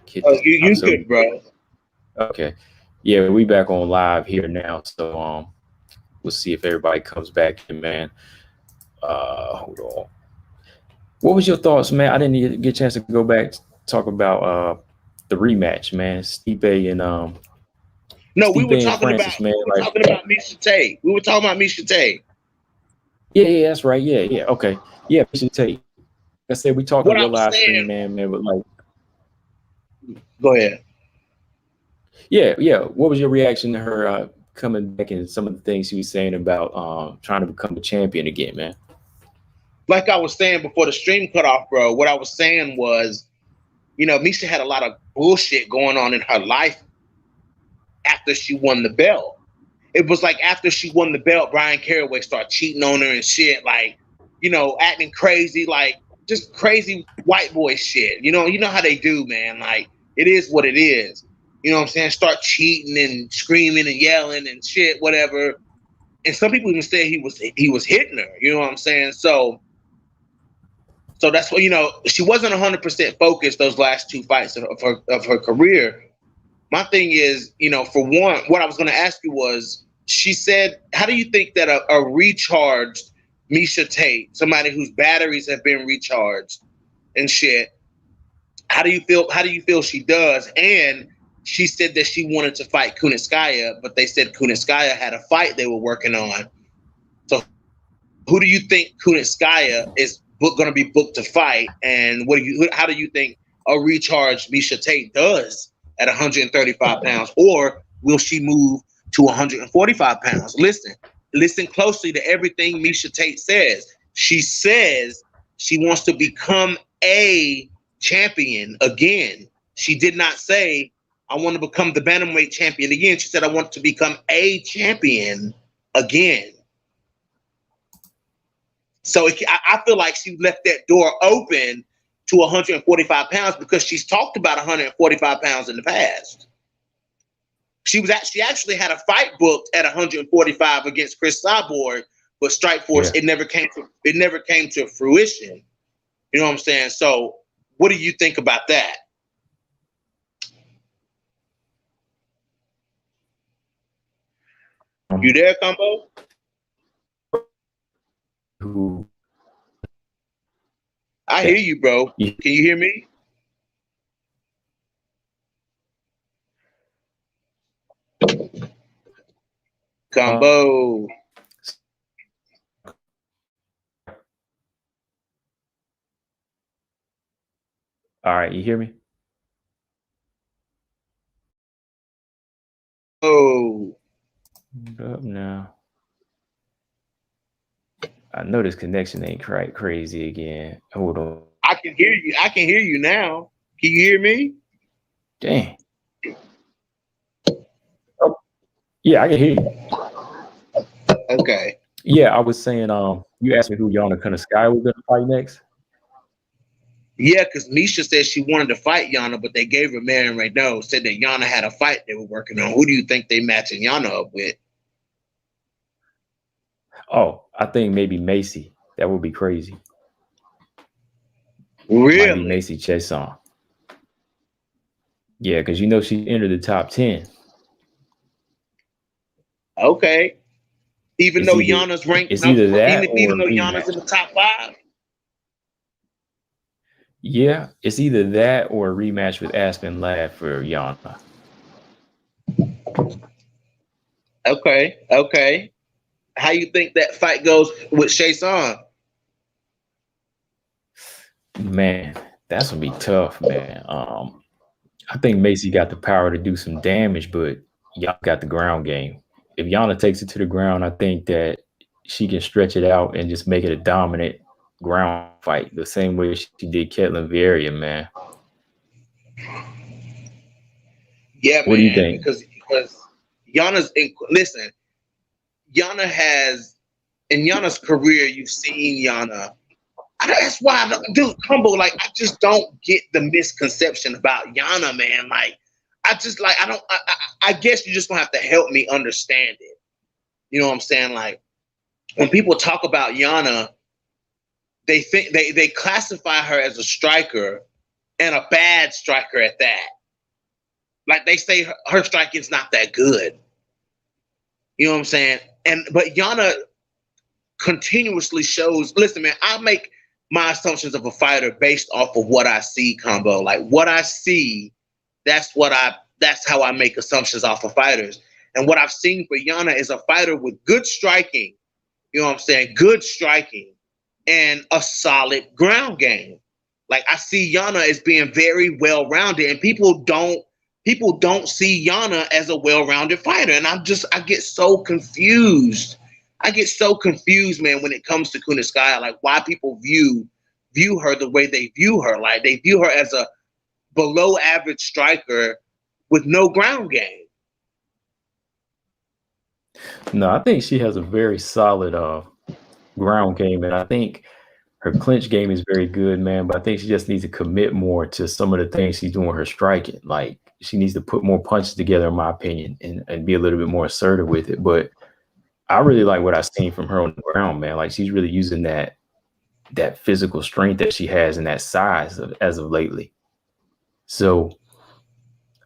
hit Oh, this up. you So good, bro. okay, yeah, we back on live here now. So we'll see if everybody comes back in, man. Hold on. What was your thoughts, man? I didn't get a chance to go back talk about the rematch, man. No, we Stipe were and talking about Francis, man. Like, Misha Tate. We were talking about Misha Tate. yeah, that's right. Yeah. Okay. Yeah, Misha Tate. Like I said, we talking What I real was live stream, saying. man, but like, Go ahead. yeah. What was your reaction to her coming back and some of the things she was saying about trying to become a champion again, man? Like I was saying before the stream cut off, bro. What I was saying was, Misha had a lot of bullshit going on in her life after she won the belt. It was like after she won the belt, Brian Caraway started cheating on her and shit, like, acting crazy, like just crazy white boy shit. You know how they do, man. Like, it is what it is. You know what I'm saying? Start cheating and screaming and yelling and shit, whatever. And some people even say he was hitting her. You know what I'm saying? So that's what, she wasn't 100% focused those last two fights of her career. My thing is, for one, what I was going to ask you was, she said, how do you think that a recharged Misha Tate, somebody whose batteries have been recharged and shit, how do you feel she does? And she said that she wanted to fight Kunitskaya, but they said Kunitskaya had a fight they were working on. So who do you think Kunitskaya is going to be booked to fight? And how do you think a recharged Misha Tate does at 135 pounds? Or will she move to 145 pounds? Listen closely to everything Misha Tate says. She says she wants to become a champion again. She did not say, I want to become the bantamweight champion again. She said, I want to become a champion again. So I feel like she left that door open to 145 pounds because she's talked about 145 pounds in the past. She actually had a fight booked at 145 against Chris Cyborg, but Strikeforce, it never came to fruition. You know what I'm saying? So what do you think about that? You there, Combo? I hear you, bro. Can you hear me? Combo. All right, you hear me? Oh. Up now. I know this connection ain't quite crazy again. Hold on. I can hear you. I can hear you now. Can you hear me? Dang. Oh, yeah, I can hear you. Okay. Yeah, I was saying, you asked me who Yana Kunitskaya was gonna fight next. Yeah, because Misha said she wanted to fight Yana, but they gave her Marion Renaud, said that Yana had a fight they were working on. Who do you think they matching Yana up with? Oh, I think maybe Macy. That would be crazy. Really? Might be Macy Chiasson. Yeah, because she entered the top 10. Okay. Even though Yana's ranked, it's either that even or though Yana's in the top 5. Yeah, it's either that or a rematch with Aspen Ladd for Yana. Okay. How you think that fight goes with Chiasson? Man, that's gonna be tough, man. I think Macy got the power to do some damage, but Yana got the ground game. If Yana takes it to the ground, I think that she can stretch it out and just make it a dominant ground fight, the same way she did Ketlin Vieira, man. Yeah, what do you think? Because Yana's listen, Yana has in Yana's career, you've seen Yana. That's why, dude, Humble, like, I just don't get the misconception about Yana, man. Like, I guess you just gonna have to help me understand it. You know what I'm saying? Like, when people talk about Yana, they think they classify her as a striker and a bad striker at that. Like they say her striking's not that good. You know what I'm saying? But Yana continuously shows, listen, man, I make my assumptions of a fighter based off of what I see, Combo. Like what I see, that's how I make assumptions off of fighters. And what I've seen for Yana is a fighter with good striking, you know what I'm saying? Good striking and a solid ground game. Like I see Yana as being very well-rounded, and people don't see Yana as a well-rounded fighter. And I get so confused. I get so confused, man, when it comes to Kunitskaya, like why people view her the way they view her. Like they view her as a below average striker with no ground game. No, I think she has a very solid ground game, and I think her clinch game is very good, man. But I think she just needs to commit more to some of the things she's doing her striking. Like she needs to put more punches together, in my opinion, and be a little bit more assertive with it. But I really like what I've seen from her on the ground, man. Like she's really using that physical strength that she has and that size as of lately. So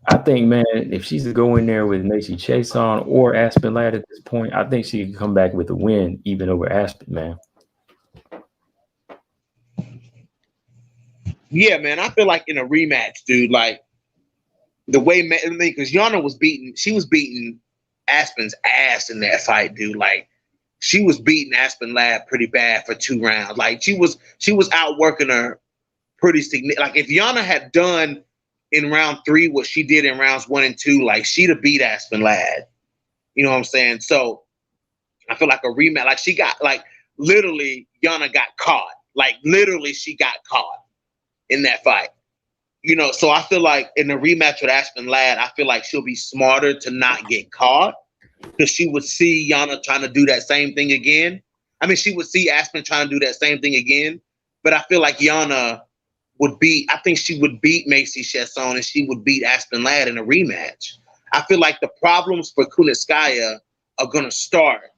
I think, man, if she's to go in there with Macy Chiasson or Aspen Ladd at this point, I think she can come back with a win even over Aspen, man. Yeah, man, I feel like in a rematch, dude, like the way, because Yana was beating Aspen's ass in that fight, dude. Like she was beating Aspen Ladd pretty bad for 2 rounds. Like she was outworking her pretty significant. Like if Yana had done in round 3 what she did in rounds 1 and 2, like she'd have beat Aspen Ladd. You know what I'm saying? So I feel like a rematch, like she got, like literally Yana got caught. Like literally she got caught in that fight. You know, so I feel like in the rematch with Aspen Ladd, I feel like she'll be smarter to not get caught, because she would see Yana trying to do that same thing again. I mean, she would see Aspen trying to do that same thing again, but I feel like Yana I think she would beat Macy Chiasson and she would beat Aspen Ladd in a rematch. I feel like the problems for Kunitskaya are going to start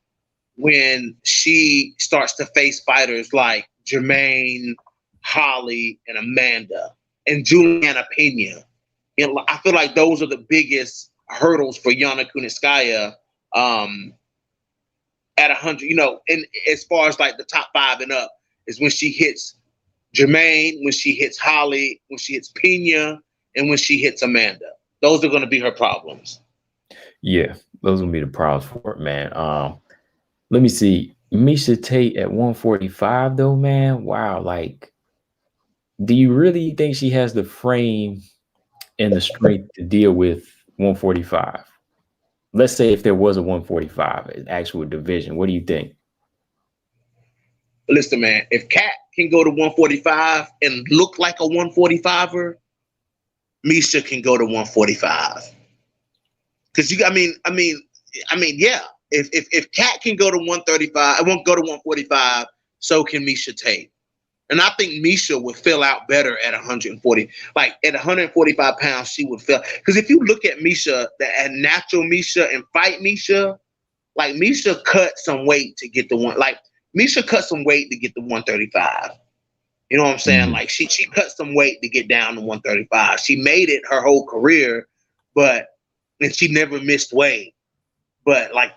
when she starts to face fighters like Jermaine, Holly, and Amanda, and Juliana Pena. You know, I feel like those are the biggest hurdles for Yana Kunitskaya at 100. You know, and as far as like the top 5 and up, is when she hits Jermaine, when she hits Holly, when she hits Pena, and when she hits Amanda. Those are going to be her problems. Yeah, those will be the problems for it, man. Let me see. Miesha Tate at 145, though, man. Wow, like, do you really think she has the frame and the strength to deal with 145? Let's say if there was a 145, an actual division, what do you think? Listen, man, if Kat can go to 145 and look like a 145er, Miesha can go to 145. Because I mean, yeah. If Kat can go to 135, I won't go to 145. So can Miesha Tate. And I think Miesha would fill out better at 140. Like at 145 pounds, she would fill. Because if you look at Miesha, at natural Miesha and fight Miesha, like Miesha cut some weight to get the one. Like Miesha cut some weight to get the 135. You know what I'm saying? Like she cut some weight to get down to 135. She made it her whole career, and she never missed weight. But like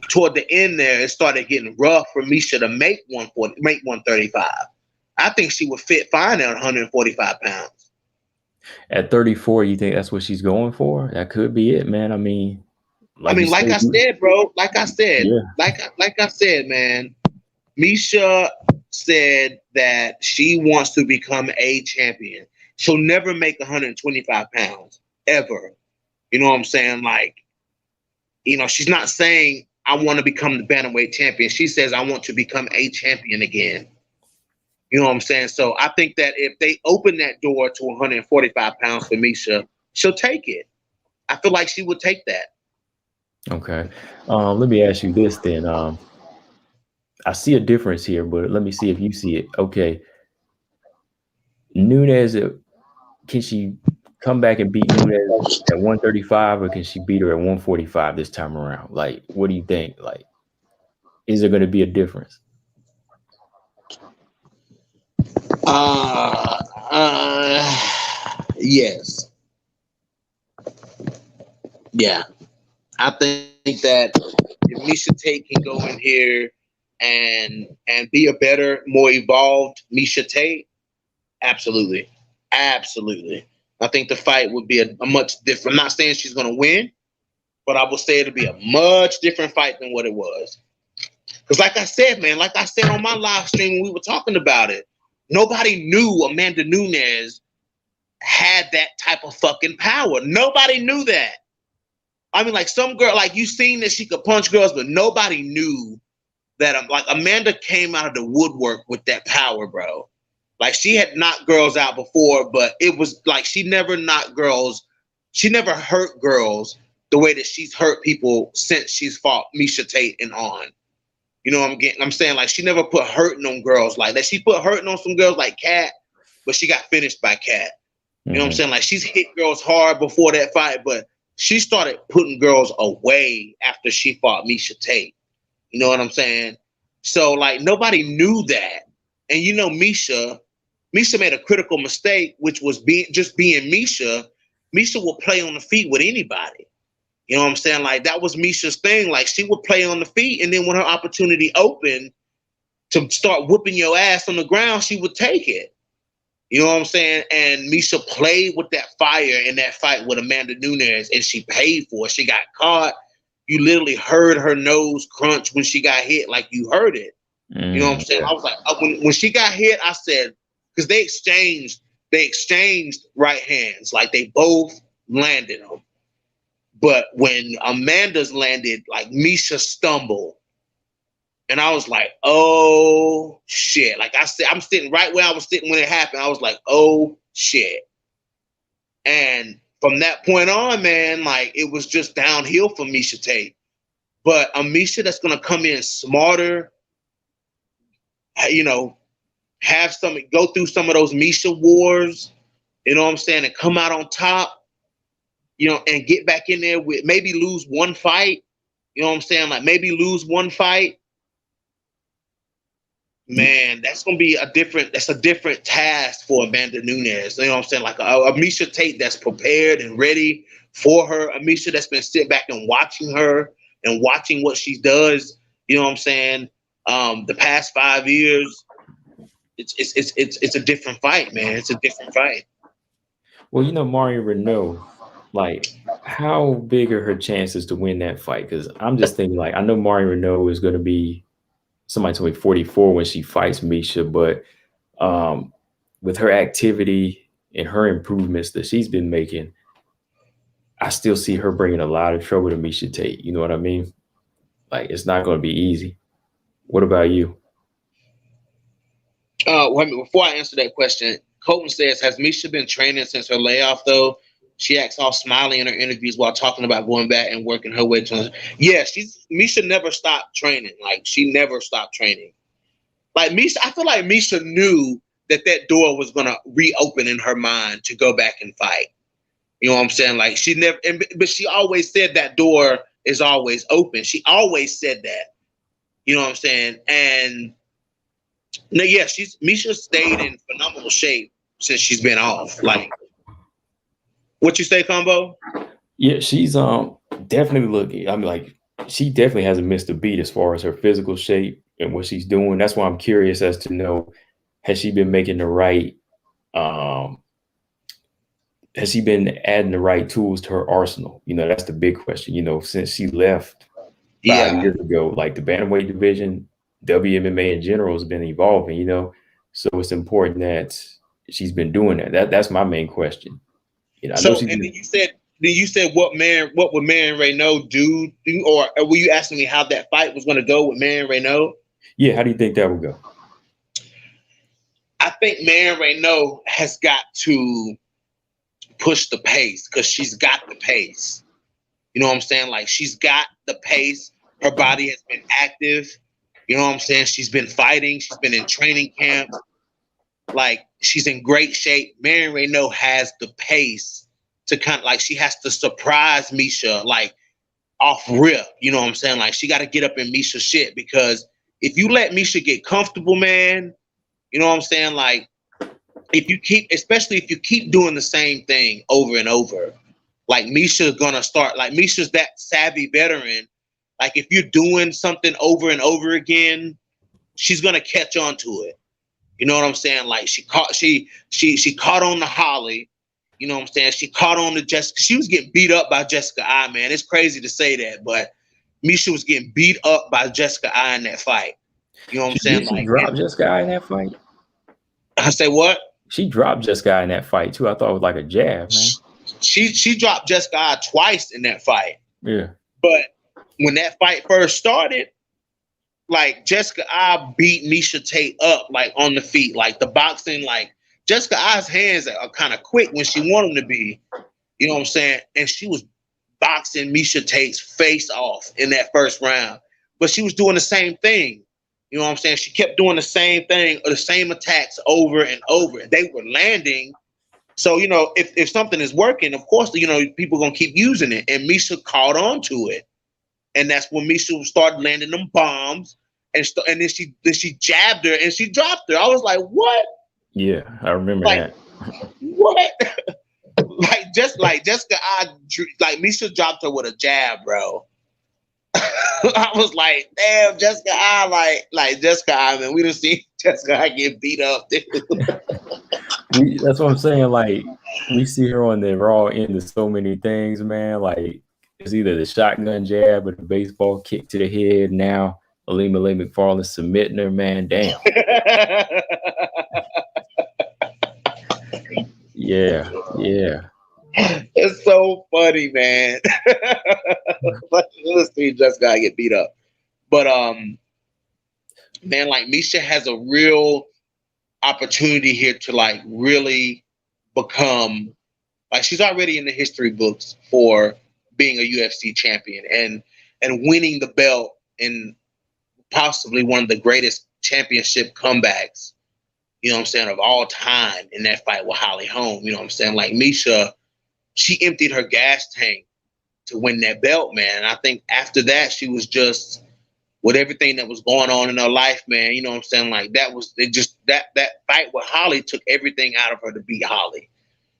toward the end there, it started getting rough for Miesha to make 135. I think she would fit fine at 145 pounds. At 34, you think that's what she's going for? That could be it, man. I mean, like I said, bro. Like I said, man. Miesha said that she wants to become a champion. She'll never make 125 pounds ever. You know what I'm saying? Like, you know, she's not saying I want to become the bantamweight champion. She says I want to become a champion again. You know what I'm saying? So I think that if they open that door to 145 pounds for Miesha, she'll take it. I feel like she would take that. Okay. Let me ask you this then. I see a difference here, but let me see if you see it. Okay. Nunes, can she come back and beat Nunes at 135, or can she beat her at 145 this time around? Like, what do you think? Like, is there going to be a difference? Yes. Yeah, I think that if Misha Tate can go in here and be a better, more evolved Misha Tate, absolutely, absolutely. I think the fight would be a much different. I'm not saying she's going to win, but I will say it'll be a much different fight than what it was. Because, like I said, man, like I said on my live stream when we were talking about it, nobody knew Amanda Nunes had that type of fucking power. Nobody knew that. I mean, like some girl, like you seen that she could punch girls, but nobody knew that. Like Amanda came out of the woodwork with that power, bro. Like she had knocked girls out before, but it was like she never knocked girls. She never hurt girls the way that she's hurt people since she's fought Misha Tate and on. You know what I'm saying? Like she never put hurting on girls like that. She put hurting on some girls like Kat, but she got finished by Kat. You know what I'm saying? Like she's hit girls hard before that fight, but she started putting girls away after she fought Misha Tate. You know what I'm saying? So like nobody knew that. And you know, Misha made a critical mistake, which was being Misha. Misha will play on the feet with anybody. You know what I'm saying? Like that was Misha's thing. Like she would play on the feet, and then when her opportunity opened to start whooping your ass on the ground, she would take it. You know what I'm saying? And Misha played with that fire in that fight with Amanda Nunes, and she paid for it. She got caught. You literally heard her nose crunch when she got hit, like you heard it. You know what I'm saying? I was like, when she got hit, I said, because they exchanged right hands, like they both landed them. But when Amanda's landed, like Misha stumbled. And I was like, oh shit. Like I said, I'm sitting right where I was sitting when it happened. I was like, oh shit. And from that point on, man, like it was just downhill for Misha Tate. But a Misha that's gonna come in smarter, you know, go through some of those Misha wars, you know what I'm saying, and come out on top, you know, and get back in there with maybe lose one fight. You know what I'm saying? Like maybe lose one fight. Man, that's a different task for Amanda Nunes. You know what I'm saying? Like a Misha Tate that's prepared and ready for her. A Misha that's been sitting back and watching her and watching what she does. You know what I'm saying? The past 5 years, it's a different fight, man. It's a different fight. Well, you know, Mario Renault, like, how big are her chances to win that fight? Because I'm just thinking, like, I know Mario Renault is going to be somebody told me 44 when she fights Misha, but with her activity and her improvements that she's been making, I still see her bringing a lot of trouble to Misha Tate. You know what I mean? Like, it's not going to be easy. What about you? Wait a minute, before I answer that question, Colton says, has Misha been training since her layoff, though? She acts all smiley in her interviews while talking about going back and working her way to. Yeah, Misha never stopped training. Like, she never stopped training. Like, Misha, I feel like Misha knew that door was going to reopen in her mind to go back and fight. You know what I'm saying? Like, she never, but she always said that door is always open. She always said that. You know what I'm saying? And no, yeah, Misha stayed in phenomenal shape since she's been off. Like, what you say, Combo? Yeah, she's definitely looking. I mean, like, she definitely hasn't missed a beat as far as her physical shape and what she's doing. That's why I'm curious as to know, has she been making the right um has she been adding the right tools to her arsenal? You know, that's the big question. You know, since she left 5 years ago, like the bantamweight division, WMMA in general has been evolving, you know. So it's important that she's been doing that. That's my main question. You know, I know So, she's and been, then you said what would Marion Renault do? Or were you asking me how that fight was going to go with Marion Renault? yeah, how do you think that would go? I think Marion Renault has got to push the pace because she's got the pace. You know what I'm saying? Like, she's got the pace. Her body has been active. You know what I'm saying? She's been fighting. She's been in training camp. Like, she's in great shape. Marion Renault has the pace to kind of, like, she has to surprise Misha, like, off rip. You know what I'm saying? Like, she got to get up in Misha's shit, because if you let Misha get comfortable, man, you know what I'm saying? Like, especially if you keep doing the same thing over and over, Like Misha's gonna start. Like Misha's that savvy veteran. Like if you're doing something over and over again, she's gonna catch on to it. You know what I'm saying? Like she caught on to Holly. You know what I'm saying? She caught on to Jessica. She was getting beat up by Jessica I, man. It's crazy to say that, but Misha was getting beat up by Jessica I in that fight. You know what I'm saying? She dropped Jessica I in that fight. I say what? She dropped Jessica I in that fight too. I thought it was like a jab, man. She dropped Jessica I twice in that fight. Yeah. But when that fight first started, like Jessica I beat Misha Tate up like on the feet. Like the boxing, like Jessica I's hands are kind of quick when she want them to be. You know what I'm saying? And she was boxing Misha Tate's face off in that first round. But she was doing the same thing. You know what I'm saying? She kept doing the same thing or the same attacks over and over. They were landing. So, you know, if something is working, of course, you know, people are going to keep using it. And Misha caught on to it. And that's when Misha started landing them bombs. And then she jabbed her and she dropped her. I was like, what? Yeah, I remember that. What? like Jessica I, like Misha dropped her with a jab, bro. I was like, damn, Jessica I, like Jessica I, man, we done seen Jessica I get beat up, dude. That's what I'm saying. Like, we see her on the raw end of so many things, man. Like, it's either the shotgun jab or the baseball kick to the head. Now, Alima McFarland submitting her, man. Damn. Yeah. It's so funny, man. Let's see Jessica get beat up. But man, like Misha has a real opportunity here to like really become, like, she's already in the history books for being a UFC champion and winning the belt in possibly one of the greatest championship comebacks, you know what I'm saying, of all time in that fight with Holly Holm. You know what I'm saying? Like Misha, she emptied her gas tank to win that belt, man. And I think after that, she was just, with everything that was going on in her life, man, you know what I'm saying? Like that fight with Holly took everything out of her to beat Holly.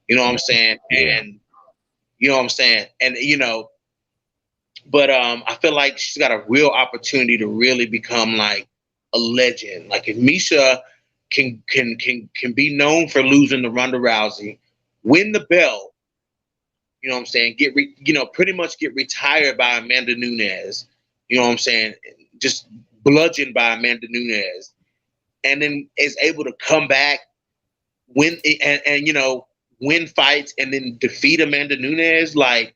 You know what I'm saying? And you know what I'm saying? And you know, but I feel like she's got a real opportunity to really become like a legend. Like if Misha can be known for losing to Ronda Rousey, win the belt, you know what I'm saying, pretty much get retired by Amanda Nunes, you know what I'm saying, just bludgeoned by Amanda Nunes, and then is able to come back, win and you know, win fights and then defeat Amanda Nunes, like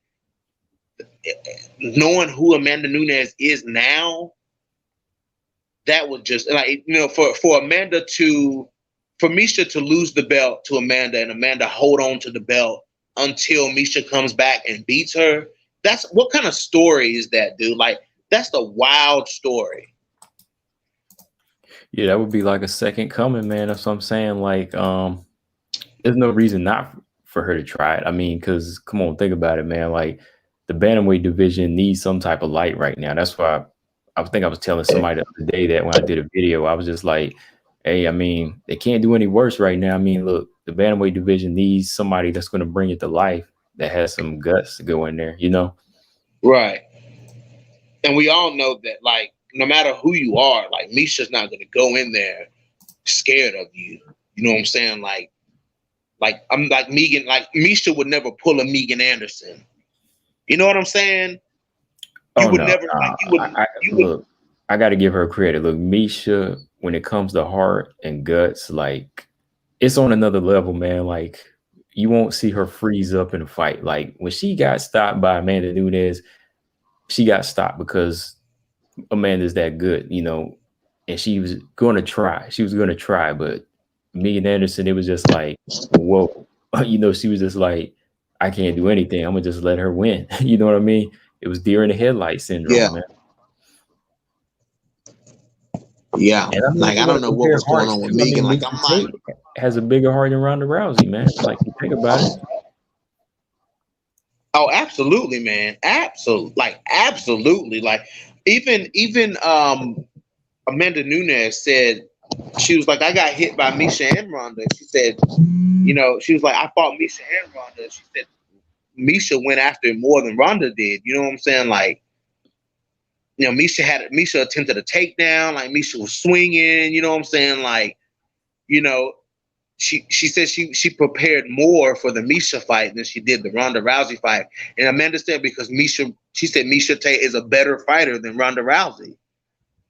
knowing who Amanda Nunes is now, that would just, like, you know, for Misha to lose the belt to Amanda and Amanda hold on to the belt until Misha comes back and beats her. That's what kind of story is that, dude? Like, that's the wild story. Yeah, that would be like a second coming, man. That's what I'm saying. Like, there's no reason not for her to try it. I mean, because come on, think about it, man. Like, the bantamweight division needs some type of light right now. That's why I think I was telling somebody the other day that when I did a video, I was just like, hey, I mean, they can't do any worse right now. I mean, look, the bantamweight division needs somebody that's going to bring it to life, that has some guts to go in there, you know? Right. And we all know that, like, no matter who you are, like, Misha's not going to go in there scared of you. You know what I'm saying? Like I'm like Megan, like Misha would never pull a Megan Anderson. You know what I'm saying? Look, I got to give her credit. Look, Misha, when it comes to heart and guts, like, it's on another level, man. Like, you won't see her freeze up in a fight. Like, when she got stopped by Amanda Nunes, she got stopped because Amanda's that good, you know, and she was going to try. She was going to try, but Megan Anderson, it was just like, whoa. You know, she was just like, I can't do anything. I'm going to just let her win. You know what I mean? It was deer in the headlight syndrome, man. Yeah. And I mean, like, I don't know what was going on with Megan. Like, I'm like, has a bigger heart than Ronda Rousey, man. Like, you think about it. Oh, absolutely, man. Absolutely. Like, even Amanda Nunes said, she was like, I got hit by Misha and Ronda. She said, you know, she was like, I fought Misha and Ronda. She said, Misha went after it more than Ronda did. You know what I'm saying? Like, you know, Misha attempted a takedown. Like, Misha was swinging. You know what I'm saying? Like, you know, she said she prepared more for the Misha fight than she did the Ronda Rousey fight. And Amanda said because she said Misha Tate is a better fighter than Ronda Rousey.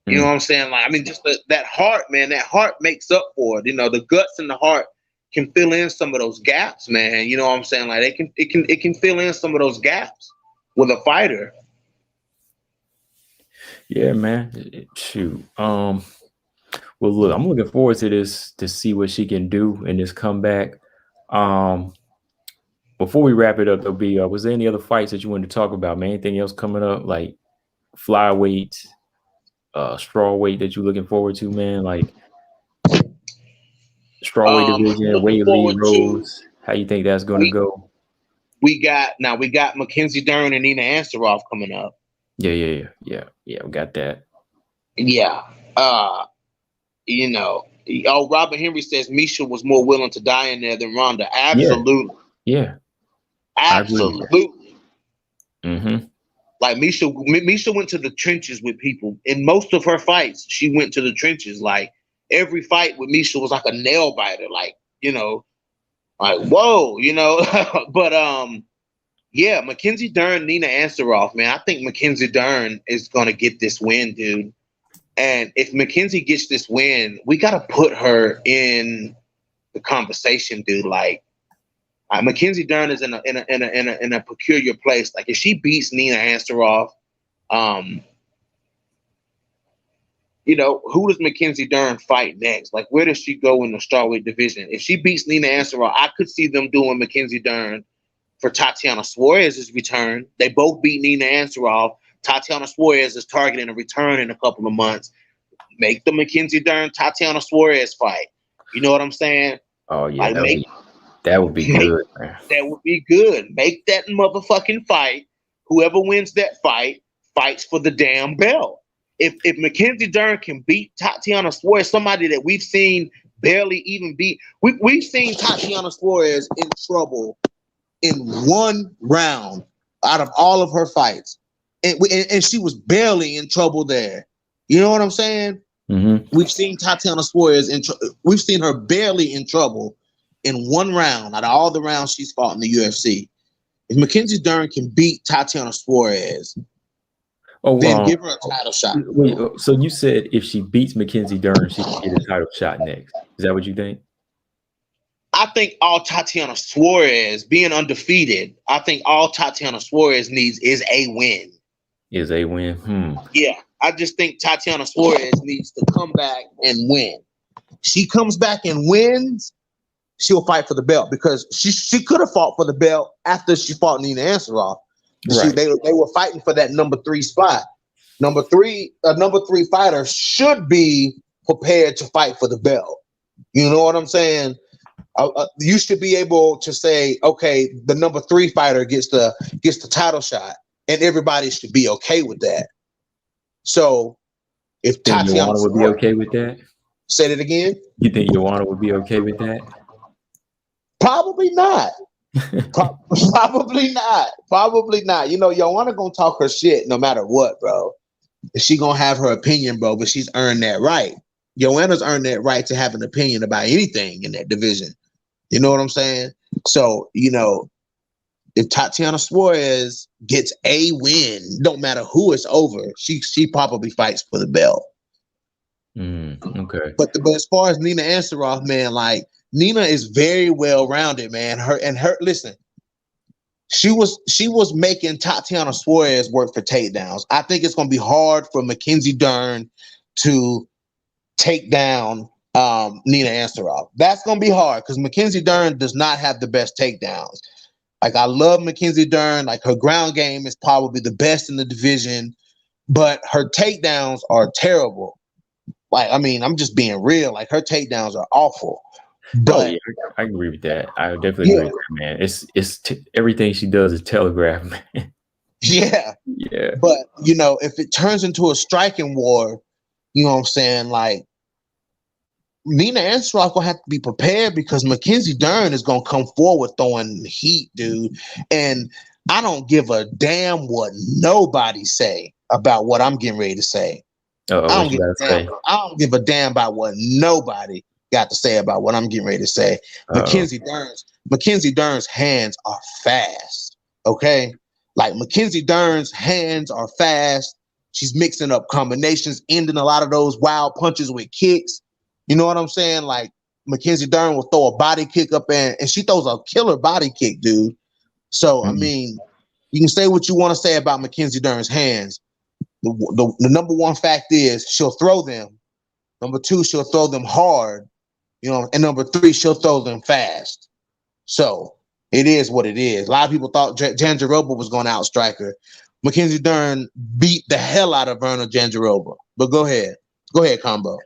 You know what I'm saying? Like, I mean, just that heart, man, that heart makes up for it. You know, the guts and the heart can fill in some of those gaps, man. You know what I'm saying? Like, it can fill in some of those gaps with a fighter. Yeah, man. Shoot. Well, look, I'm looking forward to this to see what she can do in this comeback. Before we wrap it up, there'll be was there any other fights that you wanted to talk about, man? Anything else coming up, like flyweight, strawweight that you're looking forward to, man? Like strawweight division, Whaley, Rose. How you think that's going to go? We got Mackenzie Dern and Nina Ansaroff coming up. Yeah. We got that. Yeah. You know, Robert Henry says Misha was more willing to die in there than Ronda. Absolutely. Yeah. Absolutely. Mm-hmm. Like Misha went to the trenches with people. In most of her fights, she went to the trenches. Like every fight with Misha was like a nail biter. Like, you know, like whoa, you know. But yeah, Mackenzie Dern, Nina Ansaroff, man. I think Mackenzie Dern is gonna get this win, dude. And if Mackenzie gets this win, we got to put her in the conversation, dude. Like, Mackenzie Dern is in a peculiar place. Like, if she beats Nina Ansaroff, you know, who does Mackenzie Dern fight next? Like, where does she go in the strawweight division? If she beats Nina Ansaroff, I could see them doing Mackenzie Dern for Tatiana Suarez's return. They both beat Nina Ansaroff. Tatiana Suarez is targeting a return in a couple of months. Make the Mackenzie Dern Tatiana Suarez fight. You know what I'm saying? Oh yeah, like, that would be good, man. That would be good. Make that motherfucking fight. Whoever wins that fight fights for the damn belt. If Mackenzie Dern can beat Tatiana Suarez, somebody that we've seen barely even beat, we've seen Tatiana Suarez in trouble in one round out of all of her fights. And she was barely in trouble there. You know what I'm saying? Mm-hmm. We've seen Tatiana Suarez we've seen her barely in trouble in one round out of all the rounds she's fought in the UFC. If Mackenzie Dern can beat Tatiana Suarez, then give her a title shot. Wait, so you said if she beats Mackenzie Dern, she can get a title shot next. Is that what you think? I think all Tatiana Suarez being undefeated, I think all Tatiana Suarez needs is a win. Yeah, I just think Tatiana Suarez needs to come back and win. She comes back and wins, she'll fight for the belt because she could have fought for the belt after she fought Nina Ansaroff. Right. They were fighting for that number 3 spot. Number three fighter should be prepared to fight for the belt. You know what I'm saying? You should be able to say, okay, the number 3 fighter gets the title shot. And everybody should be okay with that. So, if Tatiana would be okay with that, say it again. You think Joanna would be okay with that? Probably not. Probably not. You know, Joanna gonna talk her shit no matter what, bro. She gonna have her opinion, bro. But she's earned that right. Joanna's earned that right to have an opinion about anything in that division. You know what I'm saying? So, you know, if Tatiana Suarez gets a win, don't matter who it's over, she probably fights for the belt. Okay. But as far as Nina Ansaroff, man, like Nina is very well rounded, man. Listen, she was making Tatiana Suarez work for takedowns. I think it's gonna be hard for Mackenzie Dern to take down Nina Ansaroff. That's gonna be hard because Mackenzie Dern does not have the best takedowns. Like, I love Mackenzie Dern. Like, her ground game is probably the best in the division, but her takedowns are terrible. Like, I mean, I'm just being real. Like, her takedowns are awful. But I agree with that. I definitely agree with that, man. It's everything she does is telegraph, man. Yeah. But, you know, if it turns into a striking war, you know what I'm saying? Like, Nina Ansaroff gonna have to be prepared because Mackenzie Dern is gonna come forward throwing heat, dude. And I don't give a damn what nobody say about what I'm getting ready to say. What you gotta say? I don't give a damn about what nobody got to say about what I'm getting ready to say. Mackenzie Dern's hands are fast. Okay, like Mackenzie Dern's hands are fast. She's mixing up combinations, ending a lot of those wild punches with kicks. You know what I'm saying? Like Mackenzie Dern will throw a body kick up and she throws a killer body kick, dude. So I mean, you can say what you want to say about Mackenzie Dern's hands. The number one fact is she'll throw them. Number two, she'll throw them hard, and number three, she'll throw them fast. So it is what it is. A lot of people thought Jandiroba was going to outstrike her. Mackenzie Dern beat the hell out of Verna Jandiroba. But go ahead, Combo.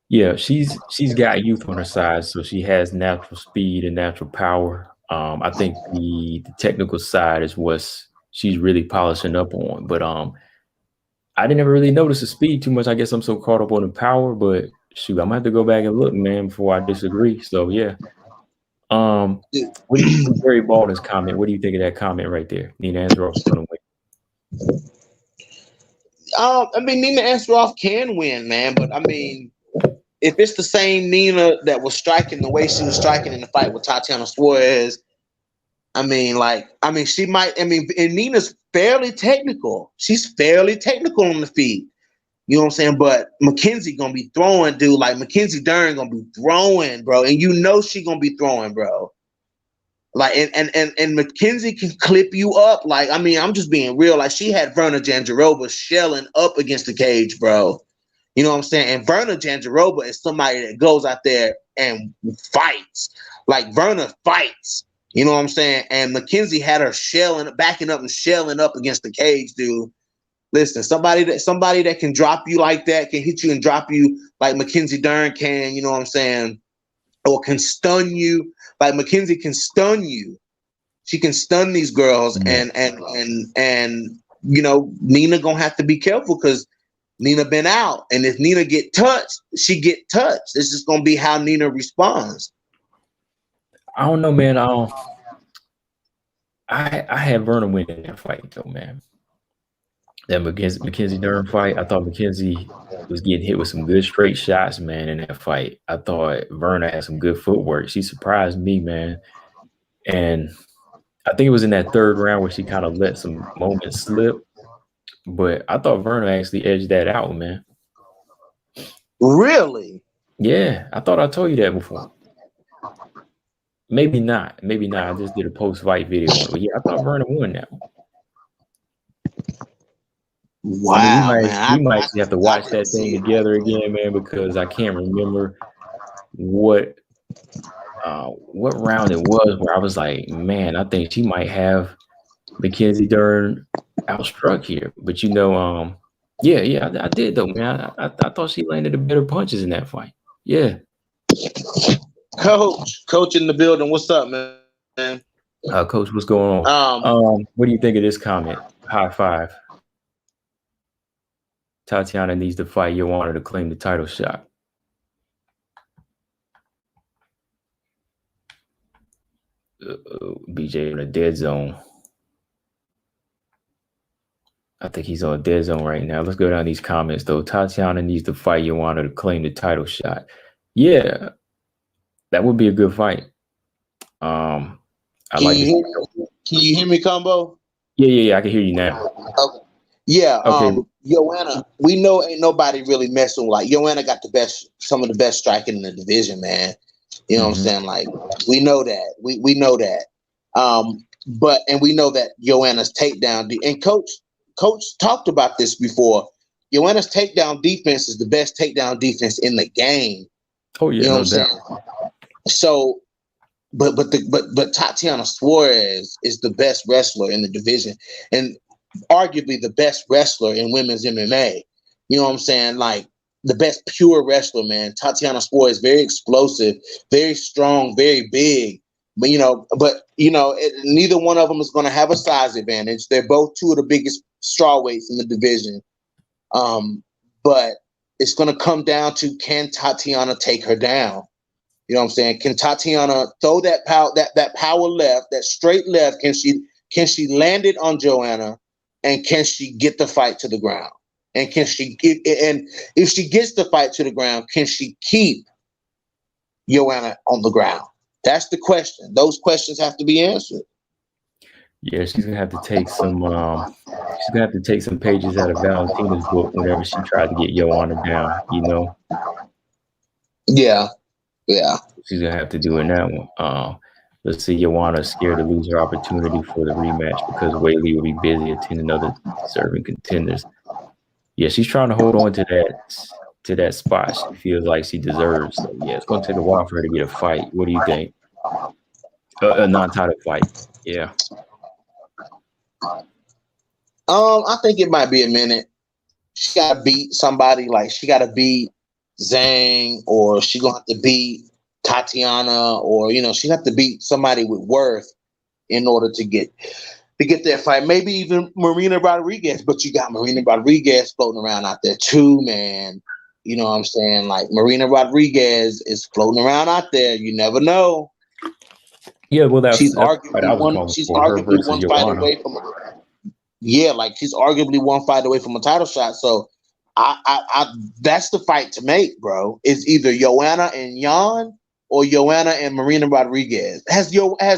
Yeah, she's got youth on her side, so she has natural speed and natural power. I think the technical side is what she's really polishing up on. But I didn't ever really notice the speed too much. I guess I'm so caught up on the power, but shoot, I'm gonna have to go back and look, man, before I disagree. So yeah. What do you Gary Baldwin's comment? What do you think of that comment right there? Nina Ansaroff's gonna win. I mean, Nina Ansaroff can win, man, but I mean, if it's the same Nina that was striking the way she was striking in the fight with Tatiana Suarez, she might. And Nina's fairly technical. She's fairly technical on the feet. You know what I'm saying? But Mackenzie gonna be throwing, dude. Like Mackenzie Dern gonna be throwing, bro. And you know she gonna be throwing, bro. Like and Mackenzie can clip you up. Like, I mean, I'm just being real. Like, she had Verna Jandiroba shelling up against the cage, bro. You know what I'm saying? And Verna Jandiroba is somebody that goes out there and fights. Like, Verna fights. You know what I'm saying? And Mackenzie had her backing up and shelling up against the cage, dude. Listen, somebody that can drop you like that, can hit you and drop you like Mackenzie Dern can, you know what I'm saying? Or can stun you. Like Mackenzie can stun you. She can stun these girls. And Nina gonna have to be careful because Nina been out. And if Nina get touched, she get touched. It's just gonna be how Nina responds. I don't know, man. I had Verna winning that fight though, man. That Mackenzie Dern fight, I thought Mackenzie was getting hit with some good straight shots, man, in that fight. I thought Verna had some good footwork. She surprised me, man. And I think it was in that third round where she kind of let some moments slip. But I thought Verna actually edged that out, man. Really? Yeah, I thought I told you that before. Maybe not. I just did a post-fight video on it. But yeah, I thought Verna won that one. Wow, we might have to watch that thing together again, man, because I can't remember what round it was where I was like, man, I think she might have Mackenzie Dern outstruck here. But yeah, I did though, man. I thought she landed the better punches in that fight. Yeah. Coach in the building. What's up, man? Coach, what's going on? What do you think of this comment? High five. Tatiana needs to fight Joanna to claim the title shot. BJ in a dead zone. I think he's on a dead zone right now. Let's go down these comments, though. Tatiana needs to fight Joanna to claim the title shot. Yeah, that would be a good fight. Can you hear me, Combo? Yeah, I can hear you now. Okay. Yeah, okay. Joanna, we know ain't nobody really messing with, like, Joanna got some of the best striking in the division, man. You know what I'm saying? Like, we know that. We know that. And we know that Joanna's takedown, and Coach talked about this before. Joanna's takedown defense is the best takedown defense in the game. Oh yeah, you know what I'm saying? So, but Tatiana Suarez is the best wrestler in the division, and arguably the best wrestler in women's MMA. You know what I'm saying? Like, the best pure wrestler, man. Tatiana Suarez, very explosive, very strong, very big. But neither one of them is going to have a size advantage. They're both two of the biggest strawweights in the division. But it's going to come down to, can Tatiana take her down? You know what I'm saying? Can Tatiana throw that power, that power left, that straight left? Can she land it on Joanna, and can she get the fight to the ground? And can she get, and if she gets the fight to the ground, can she keep Joanna on the ground? That's the question. Those questions have to be answered. Yeah, she's gonna have to take some. She's gonna have to take some pages out of Valentina's book whenever she tried to get Joanna down. You know. Yeah. She's gonna have to do in that one. Let's see, Joanna's scared to lose her opportunity for the rematch because Whaley will be busy attending other deserving contenders. Yeah, she's trying to hold on to that spot she feels like she deserves. So yeah, it's gonna take a while for her to get a fight. What do you think? A non-title fight. Yeah. I think it might be a minute. She gotta beat somebody, like she gotta beat Zhang, or she gonna have to beat Tatiana, or she have to beat somebody with worth in order to get that fight. Maybe even Marina Rodriguez, but you got Marina Rodriguez floating around out there too, man. You know what I'm saying? Like, Marina Rodriguez is floating around out there. You never know. Yeah, well, she's arguably one fight away from her. Yeah, like she's arguably one fight away from a title shot. So I that's the fight to make, bro. It's either Joanna and Jon or Joanna and Marina Rodriguez. Has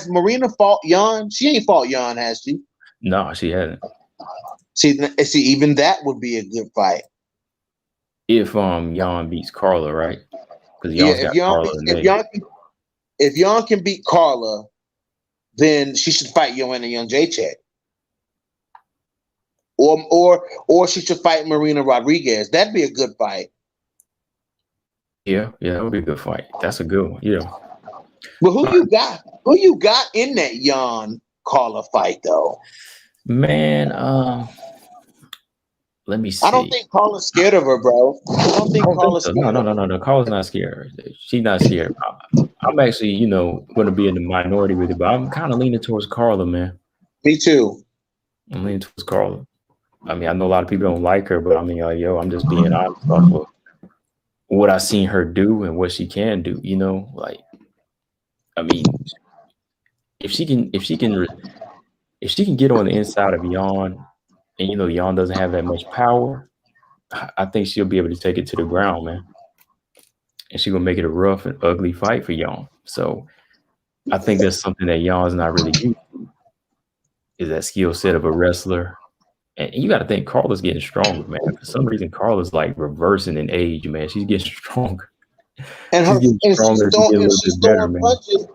Marina fought Jon? She ain't fought Jon, has she? No, she hasn't. See, even that would be a good fight. If Jon beats Carla, right? Because if Jon can beat Carla, then she should fight Joanna Jędrzejczyk. Or she should fight Marina Rodriguez. That'd be a good fight. Yeah, that would be a good fight. That's a good one. Yeah. But who you got in that Jon Carla fight though? Man, let me see. I don't think Carla's scared of her, bro. I don't think Carla's scared. No. Carla's not scared. She's not scared. I'm actually, going to be in the minority with it, but I'm kind of leaning towards Carla, man. Me too. I'm leaning towards Carla. I mean, I know a lot of people don't like her, but I mean, I'm just being honest off of what I've seen her do and what she can do. Like, I mean, if she can get on the inside of Jon, and Jon doesn't have that much power, I think she'll be able to take it to the ground, man. And she's gonna make it a rough and ugly fight for Jon. So I think that's something that Jon's not really used to, is that skill set of a wrestler. And you got to think Carla's getting stronger, man. For some reason, Carla's like reversing in age, man. She's getting stronger. And she's throwing punches.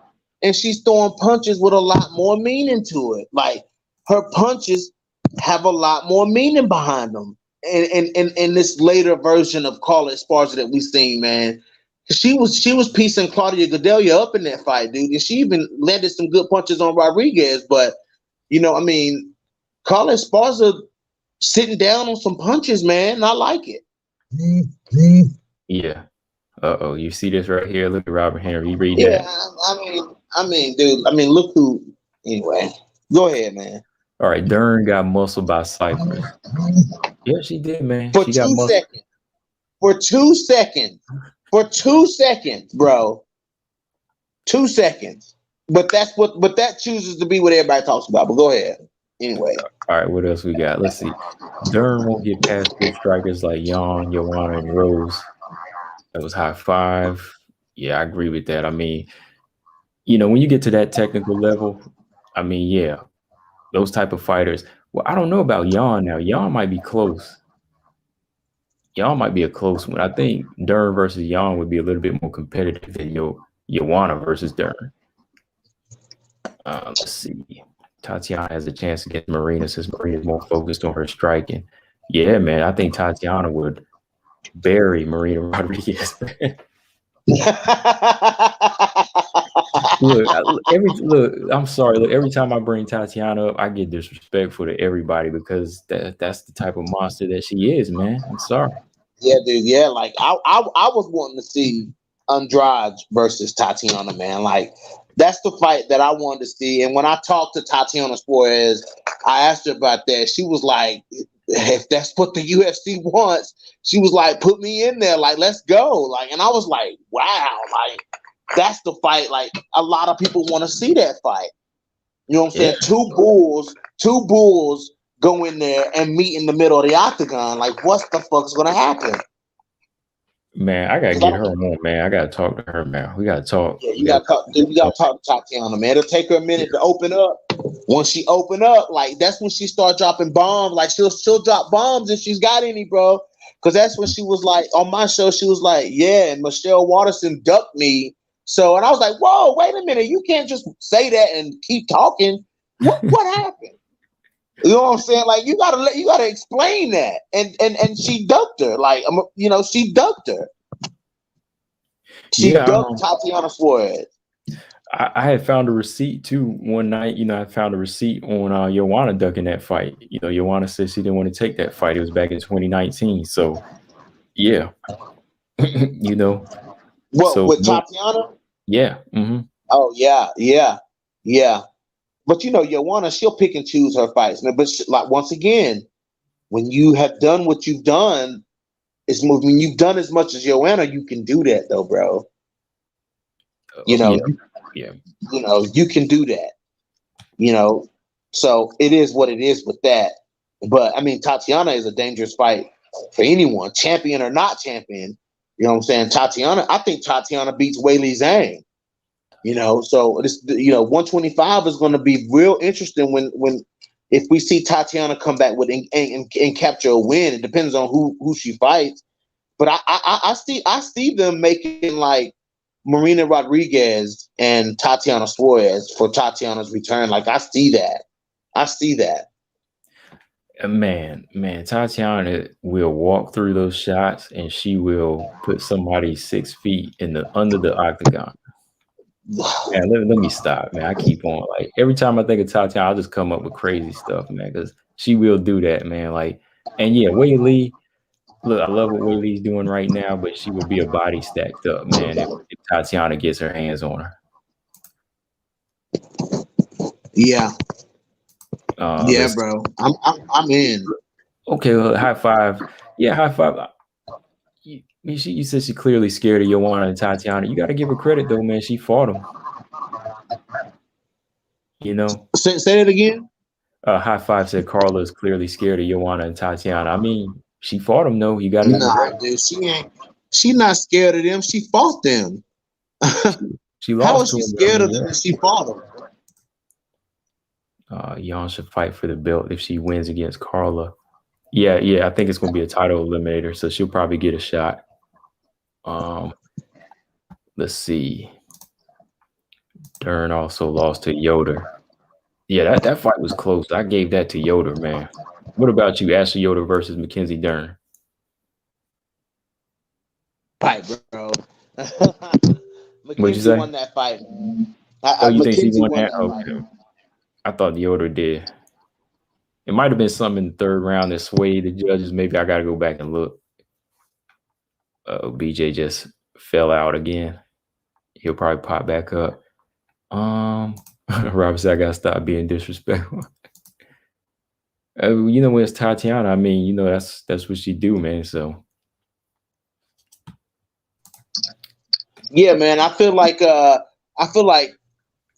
And she's throwing punches with a lot more meaning to it. Like, her punches have a lot more meaning behind them. And in this later version of Carla Esparza that we've seen, man, she was piecing Claudia Gadelha up in that fight, dude. And she even landed some good punches on Rodriguez. But Carla Esparza sitting down on some punches, man. I like it. Yeah. You see this right here? Look at Robert Henry. Read that. Yeah, I mean, dude. Look who. Anyway, go ahead, man. All right, Dern got muscled by Cypress. Yeah, she did, man. For 2 seconds. For 2 seconds. For 2 seconds, bro. 2 seconds. But that chooses to be what everybody talks about. But go ahead. Anyway. All right, what else we got? Let's see. Dern won't get past good strikers like Jon, Joanna, and Rose. That was high five. Yeah, I agree with that. I mean, when you get to that technical level, I mean, yeah, those type of fighters. Well, I don't know about Jon now. Jon might be close. Jon might be a close one. I think Dern versus Jon would be a little bit more competitive than Joanna versus Dern. Let's see. Tatiana has a chance against Marina since Marina is more focused on her striking. Yeah, man, I think Tatiana would bury Marina Rodriguez. I'm sorry. Look, every time I bring Tatiana up, I get disrespectful to everybody because that's the type of monster that she is, man. I'm sorry. Yeah, dude. Yeah, like I was wanting to see Andrade versus Tatiana, man. Like, that's the fight that I wanted to see. And when I talked to Tatiana Suarez, I asked her about that. She was like, if that's what the UFC wants, she was like, put me in there, like, let's go. Like, and I was like, wow, like, that's the fight. Like, a lot of people want to see that fight. You know what I'm saying? Two bulls go in there and meet in the middle of the octagon. Like, what the fuck is gonna happen? Man, I gotta get her on, man. I gotta talk to her, man. We gotta talk. Yeah, you gotta talk. You gotta talk to Tatiana, man. It'll take her a minute to open up. Once she open up, like, that's when she start dropping bombs. Like, she'll drop bombs if she's got any, bro. Because that's when she was like, on my show, she was like, yeah, and Michelle Watterson ducked me. So, and I was like, whoa, wait a minute. You can't just say that and keep talking. What happened? You know what I'm saying? Like, you gotta explain that. And she ducked her. Like, she ducked her. She ducked Tatiana Suarez. I had found a receipt too one night. I found a receipt on Joanna ducking that fight. Joanna said she didn't want to take that fight. It was back in 2019. So, yeah. What, so, with Tatiana? Yeah. Mm-hmm. Oh, yeah. But Joanna, she'll pick and choose her fights. But like, once again, when you have done what you've done, when you've done as much as Joanna, you can do that though, bro. Yeah. You can do that. So it is what it is with that. But I mean, Tatiana is a dangerous fight for anyone, champion or not champion. You know what I'm saying? I think Tatiana beats Weili Zhang. So this 125 is going to be real interesting if we see Tatiana come back with and capture a win. It depends on who she fights, but I see them making like Marina Rodriguez and Tatiana Suarez for Tatiana's return. Like, I see that. Man, Tatiana will walk through those shots and she will put somebody 6 feet under the octagon. Man, let me stop, man. I keep on, like, every time I think of Tatiana, I'll just come up with crazy stuff, man, because she will do that, man. Like, and yeah, Weili, look, I love what Weili's doing right now, but she will be a body stacked up, man, if Tatiana gets her hands on her. Yeah. Bro. I'm in. Okay, well, high five. Yeah, high five. You said she clearly scared of Joanna and Tatiana. You got to give her credit, though, man. She fought them. Say it again. High five said Carla is clearly scared of Joanna and Tatiana. I mean, she fought them, though. You got to. Nah, dude, she ain't. She's not scared of them. She fought them. She lost. How is she scared of them if she fought them? Jan should fight for the belt if she wins against Carla. Yeah. I think it's going to be a title eliminator, so she'll probably get a shot. Let's see. Dern also lost to Yoder. Yeah, that fight was close. I gave that to Yoder, man. What about you, Ashley Yoder versus Mackenzie Dern? Fight, bro. What'd you say? Won that fight. You think she won that? Okay. I thought Yoder did. It might have been something in the third round that swayed the judges. Maybe I got to go back and look. BJ just fell out again. He'll probably pop back up. Robert said I got to stop being disrespectful. When it's Tatiana, I mean, that's what she do, man. So. Yeah, man. I feel like,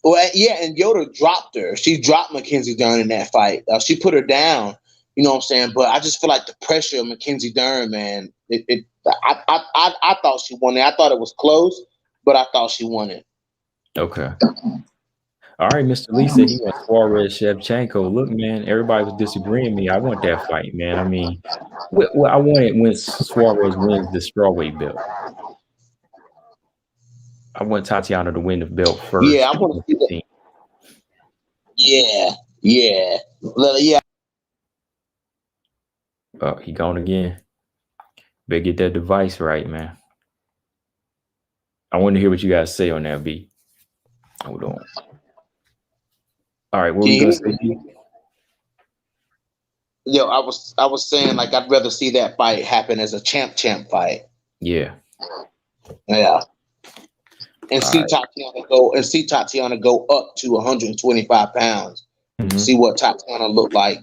well, yeah, and Yoder dropped her. She dropped Mackenzie Dern in that fight. She put her down. You know what I'm saying? But I just feel like the pressure of Mackenzie Dern, man. I thought she won it. I thought it was close, but I thought she won it. Okay. All right, Mr. Lee said he wants Suarez Shevchenko. Look, man, everybody was disagreeing with me. I want that fight, man. I mean, I want it when Suarez wins the strawweight belt. I want Tatiana to win the belt first. Yeah, I want to see that. Yeah. Oh, he gone again. Better get that device right, man. I want to hear what you guys say on that, B. Hold on. All right, what were you gonna say? Yo, I was saying, like, I'd rather see that fight happen as a champ fight. Yeah. And see Tatiana go up to 125 pounds. Mm-hmm. See what Tatiana look like.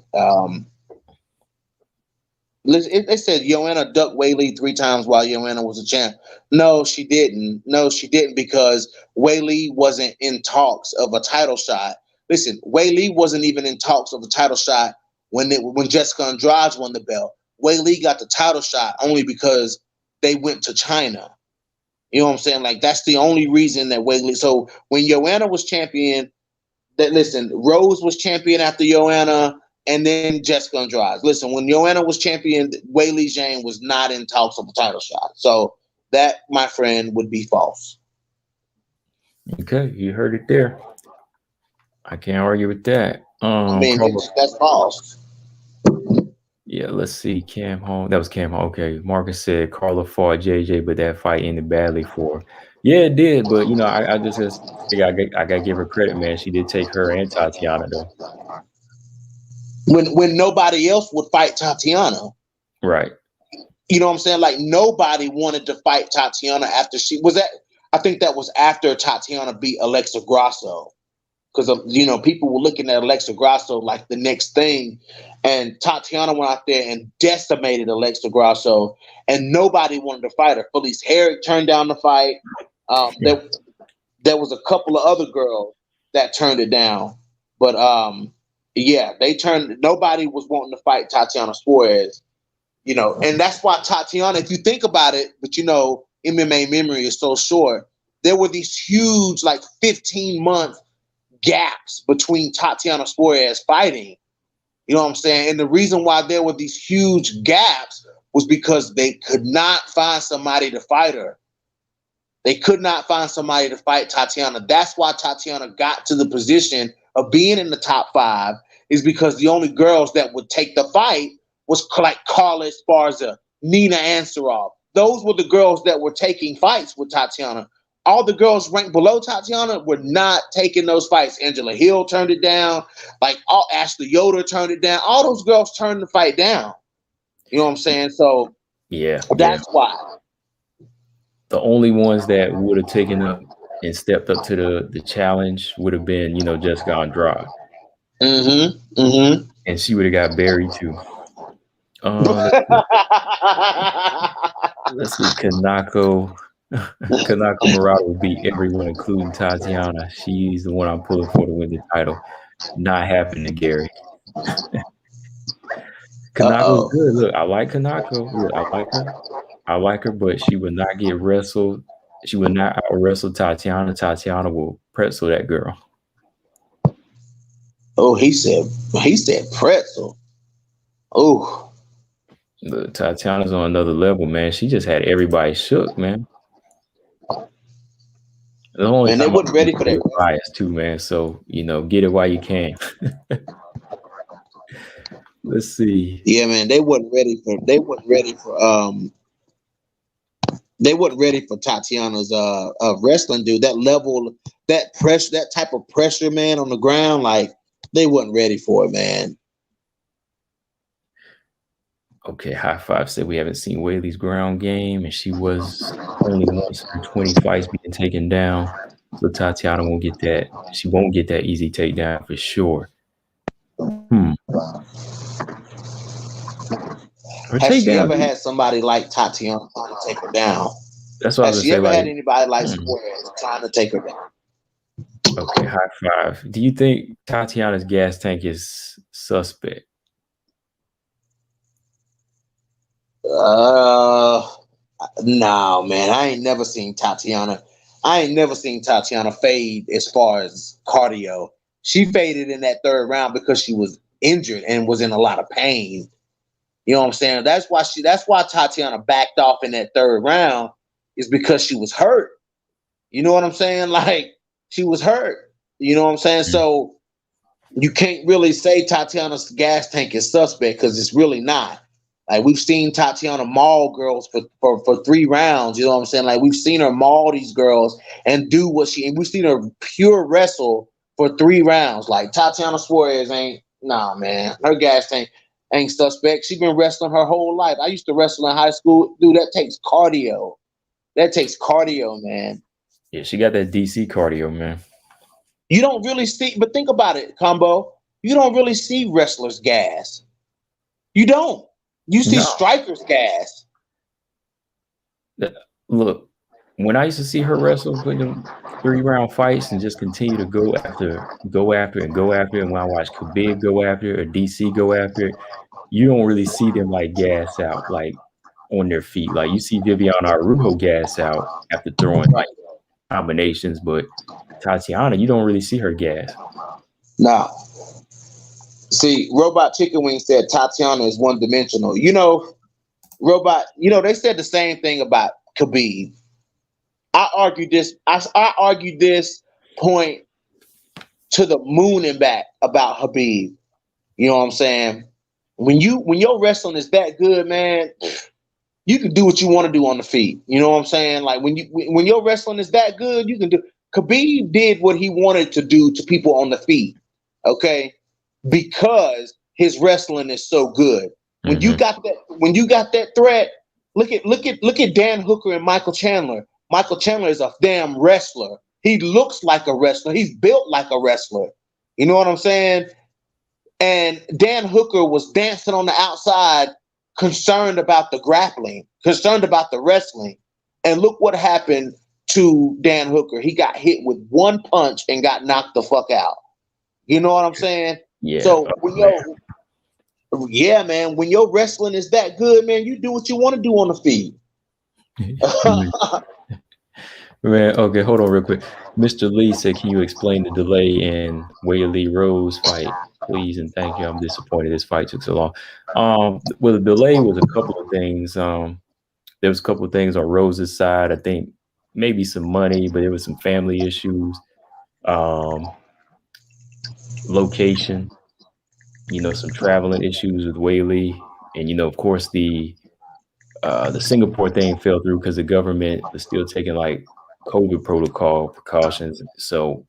Listen, they said Joanna ducked Whaley 3 times while Joanna was a champ. No, she didn't. No, she didn't, because Whaley wasn't in talks of a title shot. Listen, Whaley wasn't even in talks of a title shot when Jessica Andrade won the belt. Whaley got the title shot only because they went to China. You know what I'm saying? Like, that's the only reason that Whaley. So when Joanna was champion, Rose was champion after Joanna, and then Jessica Andrade. Listen, when Joanna was champion, Whaley Jane was not in talks of a title shot. So that, my friend, would be false. Okay, you heard it there. I can't argue with that. I mean, that's false. Yeah, let's see. Cam Home. That was Cam Home. Okay. Marcus said Carla fought JJ, but that fight ended badly for her. Yeah, it did. But, you know, I gotta give her credit, man. She did take her and Tatiana, though. When nobody else would fight Tatiana. Right. You know what I'm saying? Like, nobody wanted to fight Tatiana after she was at. I think that was after Tatiana beat Alexa Grasso. Because, you know, people were looking at Alexa Grasso like the next thing. And Tatiana went out there and decimated Alexa Grasso. And nobody wanted to fight her. Felice Herrick turned down the fight. There was a couple of other girls that turned it down. But, yeah, nobody was wanting to fight Tatiana Suarez. You know, and that's why Tatiana, if you think about it, but, you know, MMA memory is so short. There were these huge, like, 15-month gaps between Tatiana Suarez fighting. You know what I'm saying? And the reason why there were these huge gaps was because they could not find somebody to fight her. They could not find somebody to fight Tatiana. That's why Tatiana got to the position of being in the top 5, is because the only girls that would take the fight was like Carla Esparza, Nina Ansaroff. Those were the girls that were taking fights with Tatiana. All the girls ranked below Tatiana were not taking those fights. Angela Hill turned it down. Like, Ashley Yoder turned it down. All those girls turned the fight down. You know what I'm saying? So yeah, that's why. The only ones that would have taken up and stepped up to the challenge would have been, you know, Jessica Andrade. And she would have got buried too. Let's see. Kanako Murata will beat everyone, including Tatiana. She's the one I'm pulling for to win the title. Not happening, Gary. Kanako's good. Look, I like Kanako. Look, I like her, but she would not get wrestled. She would not out-wrestle Tatiana. Tatiana will pretzel that girl. Oh, he said pretzel. Oh. Tatiana's on another level, man. She just had everybody shook, man. And they wasn't ready for that bias too, man. So, you know, get it while you can. Let's see. Yeah, man, they wasn't ready for Tatiana's wrestling, dude. That level, that pressure, that type of pressure, man, on the ground, like, they wasn't ready for it, man. Okay, High Five said we haven't seen Whaley's ground game, and she was only once in 20 fights being taken down. So Tatiana won't get that. She won't get that easy takedown for sure. Has she ever had somebody like Tatiana trying to take her down? That's what I was Has she ever had anybody like Suarez trying to take her down? Okay, High Five. Do you think Tatiana's gas tank is suspect? No, man. I ain't never seen Tatiana fade as far as cardio. She faded in that 3rd round because she was injured and was in a lot of pain. You know what I'm saying? That's why Tatiana backed off in that 3rd round, is because she was hurt. You know what I'm saying? Like, she was hurt. You know what I'm saying? So you can't really say Tatiana's gas tank is suspect, because it's really not. Like, we've seen Tatiana maul girls for 3 rounds. You know what I'm saying? Like, we've seen her maul these girls and do what we've seen her pure wrestle for 3 rounds. Like, Tatiana Suarez man. Her gas tank ain't suspect. She's been wrestling her whole life. I used to wrestle in high school. Dude, that takes cardio. Man. Yeah, she got that DC cardio, man. You don't really see, but think about it, Combo. You don't really see wrestlers gas. You don't. You see No, strikers gas. look, when I used to see her wrestle, putting them 3-round fights and just continue to go after, and when I watch Khabib go after or DC go after, you don't really see them like gas out, like on their feet. Like you see Viviana Arujo gas out after throwing like combinations, but Tatiana, you don't really see her gas. Nah. See, Robot Chicken Wing said Tatiana is one dimensional. You know, Robot, you know, they said the same thing about Khabib. I argued this point to the moon and back about Khabib. You know what I'm saying? When your wrestling is that good, man, you can do what you want to do on the feet. You know what I'm saying? Like when your wrestling is that good, you can do. Khabib did what he wanted to do to people on the feet, okay? Because his wrestling is so good. When you got that threat, look at Dan Hooker and Michael Chandler. Michael Chandler is a damn wrestler. He looks like a wrestler. He's built like a wrestler. You know what I'm saying? And Dan Hooker was dancing on the outside, concerned about the grappling, concerned about the wrestling. And look what happened to Dan Hooker. He got hit with one punch and got knocked the fuck out. You know what I'm saying? Yeah. So man, when your wrestling is that good, man, you do what you want to do on the feet. Man, okay, hold on real quick. Mr. Lee said, can you explain the delay in Weili Rose fight, please? And thank you. I'm disappointed this fight took so long. Well, the delay was a couple of things. There was a couple of things on Rose's side. I think maybe some money, but there was some family issues. Location, you know, some traveling issues with Weili. And, you know, of course, the Singapore thing fell through because the government was still taking like COVID protocol precautions. So,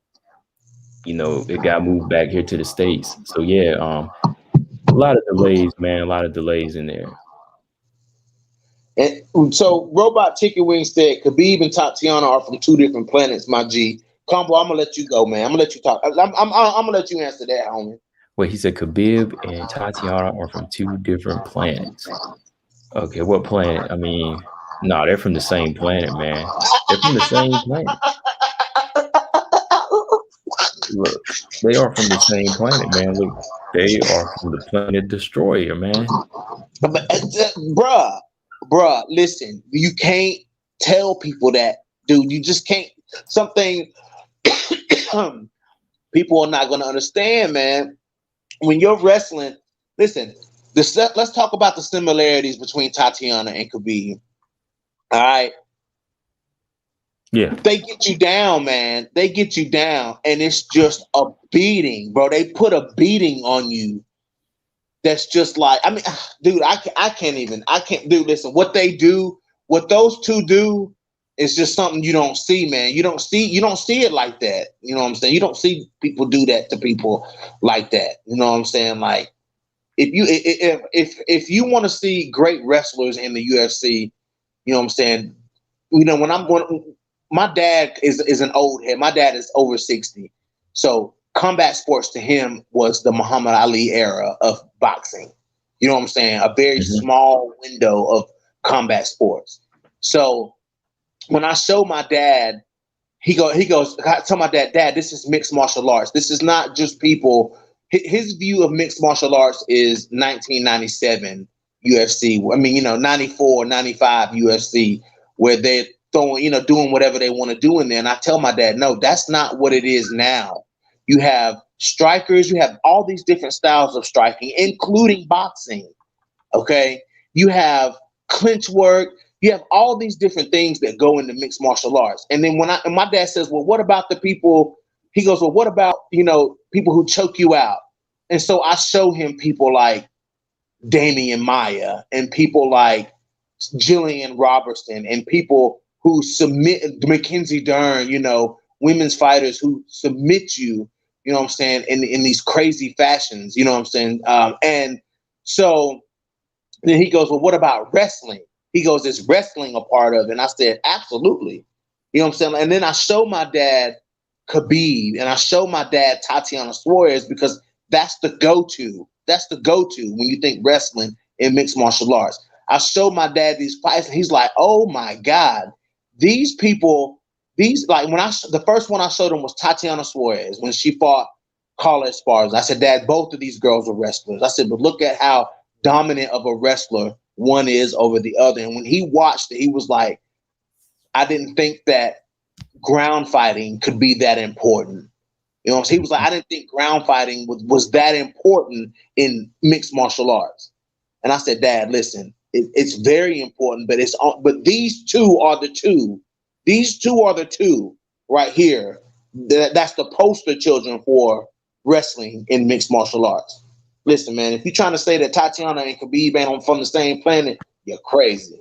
you know, it got moved back here to the States. So yeah, a lot of delays, man, a lot of delays in there. And so Robot Chicken Wing said Khabib and Tatiana are from two different planets, my G. Combo, I'm gonna let you go, man. I'm gonna let you talk. I'm gonna let you answer that, homie. Wait, he said Khabib and Tatiana are from two different planets. Okay, what planet? I mean, no, they're from the same planet, man. They're from the same planet. Look, they are from the same planet, man. Look, they are from the planet Destroyer, man. Bruh, listen, you can't tell people that, dude. You just can't. Something people are not going to understand, man. When you're wrestling, listen, let's talk about the similarities between Tatiana and Khabib. All right. Yeah. They get you down, man. They get you down, and it's just a beating, bro. They put a beating on you. That's just like, I mean, dude, I can't, dude, listen, what those two do is just something you don't see, man. You don't see it like that. You know what I'm saying? You don't see people do that to people like that. You know what I'm saying? Like, if you want to see great wrestlers in the UFC, you know what I'm saying? You know, when I'm going, my dad is an old head. My dad is over 60. So combat sports to him was the Muhammad Ali era of boxing. You know what I'm saying? A very small window of combat sports. So when I show my dad, he goes, I tell my dad, this is mixed martial arts. This is not just people. His view of mixed martial arts is 1997 UFC. I mean, 94, 95 UFC, where they're throwing, doing whatever they want to do in there. And I tell my dad, no, that's not what it is now. You have strikers, you have all these different styles of striking, including boxing. Okay. You have clinch work. You have all these different things that go into mixed martial arts. And then and my dad says, well, what about the people? He goes, well, what about, people who choke you out? And so I show him people like Damian Maya and people like Jillian Robertson and people who submit, Mackenzie Dern, women's fighters who submit you, you know what I'm saying, in these crazy fashions, you know what I'm saying? And so then he goes, well, what about wrestling? He goes, is wrestling a part of it? And I said, absolutely. You know what I'm saying? And then I show my dad Khabib and I show my dad Tatiana Suarez because that's the go-to. That's the go-to when you think wrestling in mixed martial arts. I showed my dad these fights, and he's like, "Oh my God, these people, the first one I showed him was Tatiana Suarez when she fought Carla Esparza. I said, Dad, both of these girls are wrestlers. I said, but look at how dominant of a wrestler one is over the other. And when he watched it, he was like, I didn't think that ground fighting could be that important. You know, so he was like, I didn't think ground fighting was that important in mixed martial arts. And I said, Dad, listen, it's very important, but these two are the two. These two are the two right here. That's the poster children for wrestling in mixed martial arts. Listen, man, if you're trying to say that Tatiana and Khabib ain't from the same planet, you're crazy.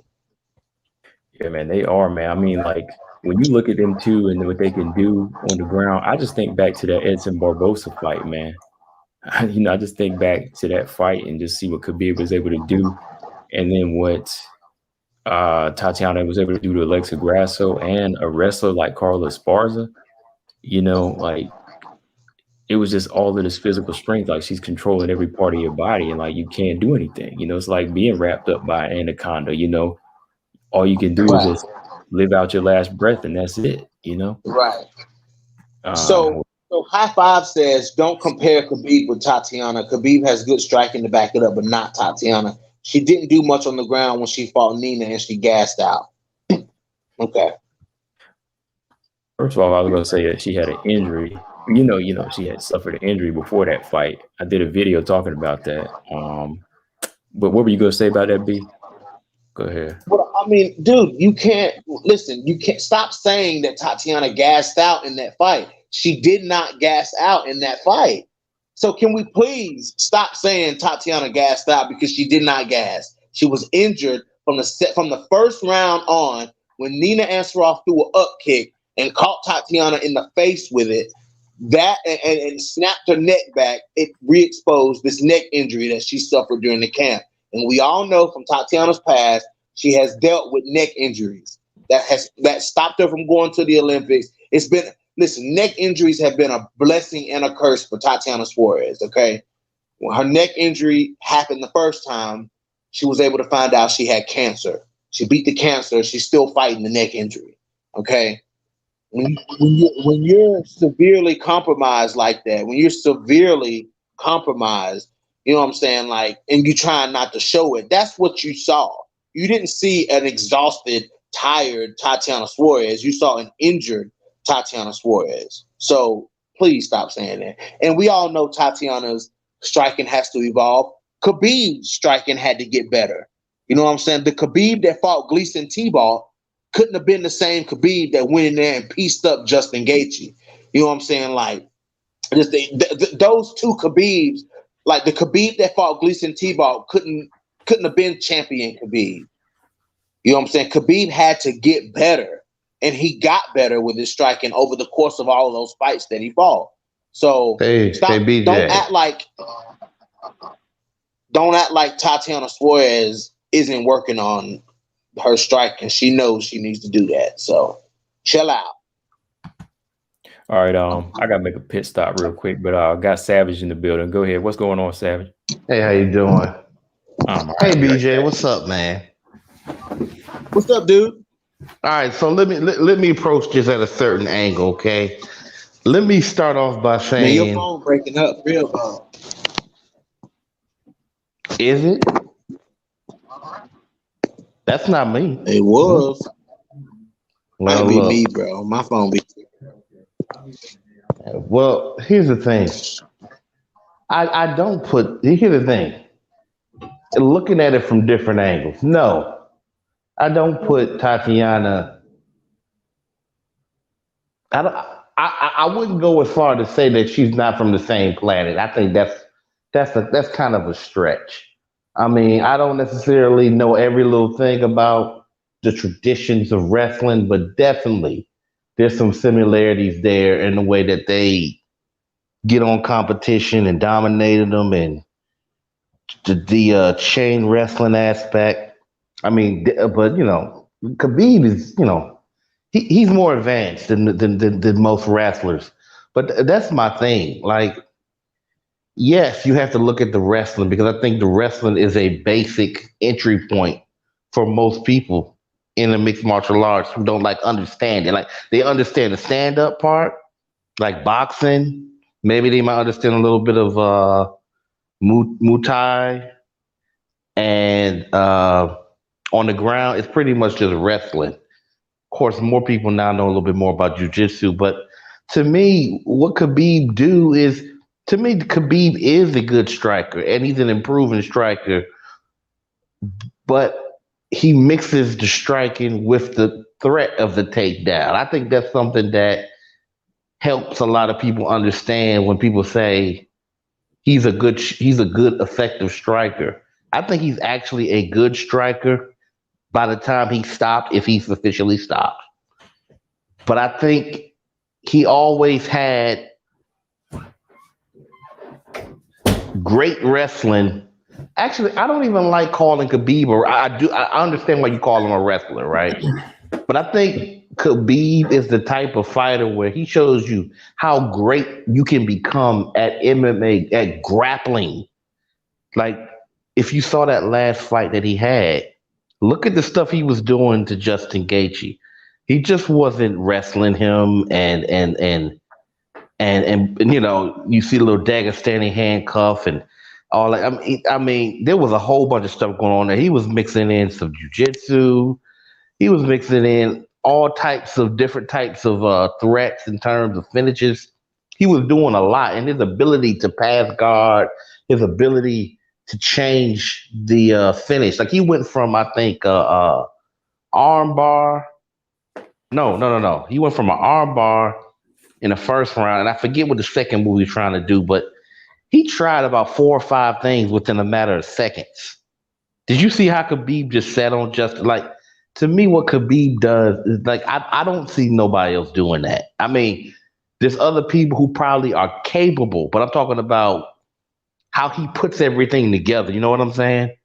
Yeah, man, they are, man. I mean, like, when you look at them two and what they can do on the ground, I just think back to that Edson Barbosa fight, man. I just think back to that fight and just see what Khabib was able to do, and then what Tatiana was able to do to Alexa Grasso and a wrestler like Carla Esparza. Like, it was just all of this physical strength. Like, she's controlling every part of your body, and like, you can't do anything. It's like being wrapped up by an anaconda. All you can do is just live out your last breath, and that's it. Right. So High Five says, don't compare Khabib with Tatiana. Khabib has good striking to back it up, but not Tatiana. She didn't do much on the ground when she fought Nina, and she gassed out. Okay. First of all, I was going to say that she had an injury. She had suffered an injury before that fight. I did a video talking about that. But what were you going to say about that, B? Go ahead. Well, I mean, dude, you can't stop saying that Tatiana gassed out in that fight. She did not gas out in that fight. So can we please stop saying Tatiana gassed out, because she did not gas. She was injured from the first round on, when Nina Ansaroff threw an up kick and caught Tatiana in the face with it. That and snapped her neck back. It re-exposed this neck injury that she suffered during the camp. And we all know from Tatiana's past, she has dealt with neck injuries that stopped her from going to the Olympics. Neck injuries have been a blessing and a curse for Tatiana Suarez, okay? When her neck injury happened the first time, she was able to find out she had cancer. She beat the cancer. She's still fighting the neck injury, okay? When you're severely compromised like that, when you're severely compromised, you know what I'm saying? Like, and you trying not to show it. That's what you saw. You didn't see an exhausted, tired Tatiana Suarez. You saw an injured Tatiana Suarez. So please stop saying that. And we all know Tatiana's striking has to evolve. Khabib's striking had to get better. You know what I'm saying? The Khabib that fought Gleason Tibalt couldn't have been the same Khabib that went in there and pieced up Justin Gaethje. You know what I'm saying? Like, those two Khabibs, like the Khabib that fought Gleason Tibalt couldn't have been champion Khabib. You know what I'm saying? Khabib had to get better, and he got better with his striking over the course of all of those fights that he fought. So don't act like Tatiana Suarez isn't working on her striking. She knows she needs to do that. So chill out. All right, I gotta make a pit stop real quick, but I got Savage in the building. Go ahead. What's going on, Savage? Hey, how you doing? Hey, BJ, what's up, man? What's up, dude? All right, so let me approach this at a certain angle, okay? Let me start off by saying, man, your phone breaking up real bad. Is it? That's not me. It was. Well, might be me, bro. My phone be. Well, here's the thing. I don't put. Here's the thing. Looking at it from different angles. No, I don't put Tatiana. I wouldn't go as far to say that she's not from the same planet. I think that's kind of a stretch. I mean, I don't necessarily know every little thing about the traditions of wrestling, but definitely there's some similarities there in the way that they get on competition and dominated them, and the chain wrestling aspect. I mean, but Khabib is he's more advanced than most wrestlers. But that's my thing. Like, yes, you have to look at the wrestling because I think the wrestling is a basic entry point for most people in the mixed martial arts who don't like understand it. Like they understand the stand up part, like boxing. Maybe they might understand a little bit of Muay Thai, and on the ground, it's pretty much just wrestling. Of course, more people now know a little bit more about jujitsu, but to me, what Khabib do is, to me, Khabib is a good striker, and he's an improving striker, but he mixes the striking with the threat of the takedown. I think that's something that helps a lot of people understand when people say he's a good effective striker. I think he's actually a good striker by the time he stopped, if he's officially stopped. But I think he always had great wrestling. Actually, I don't even like calling Khabib, or I understand why you call him a wrestler, right? But I think Khabib is the type of fighter where he shows you how great you can become at MMA, at grappling. Like, if you saw that last fight that he had, look at the stuff he was doing to Justin Gaethje. He just wasn't wrestling him, and you know, you see a little Dagestani handcuff and all that. I mean, there was a whole bunch of stuff going on there. He was mixing in some jujitsu. He was mixing in all types of different types of threats in terms of finishes. He was doing a lot, and his ability to pass guard, his ability to change the finish. Like he went from, I think, arm bar. No. He went from an arm bar in the first round, and I forget what the second move he was trying to do, but he tried about 4 or 5 things within a matter of seconds. Did you see how Khabib just sat on Justin? Like, to me, what Khabib does is like I don't see nobody else doing that. I mean, there's other people who probably are capable, but I'm talking about how he puts everything together. You know what I'm saying?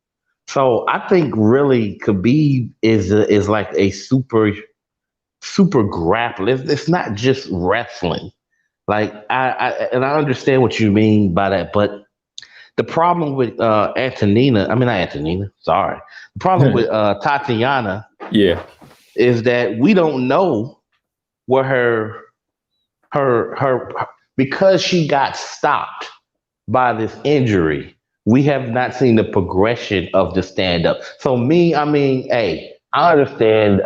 So I think really Khabib is like a super grappler. It's not just wrestling. Like I understand what you mean by that, but the problem with not Antonina, sorry. The problem with Tatiana Yeah. is that we don't know where her because she got stopped by this injury. We have not seen the progression of the stand up. So hey, I understand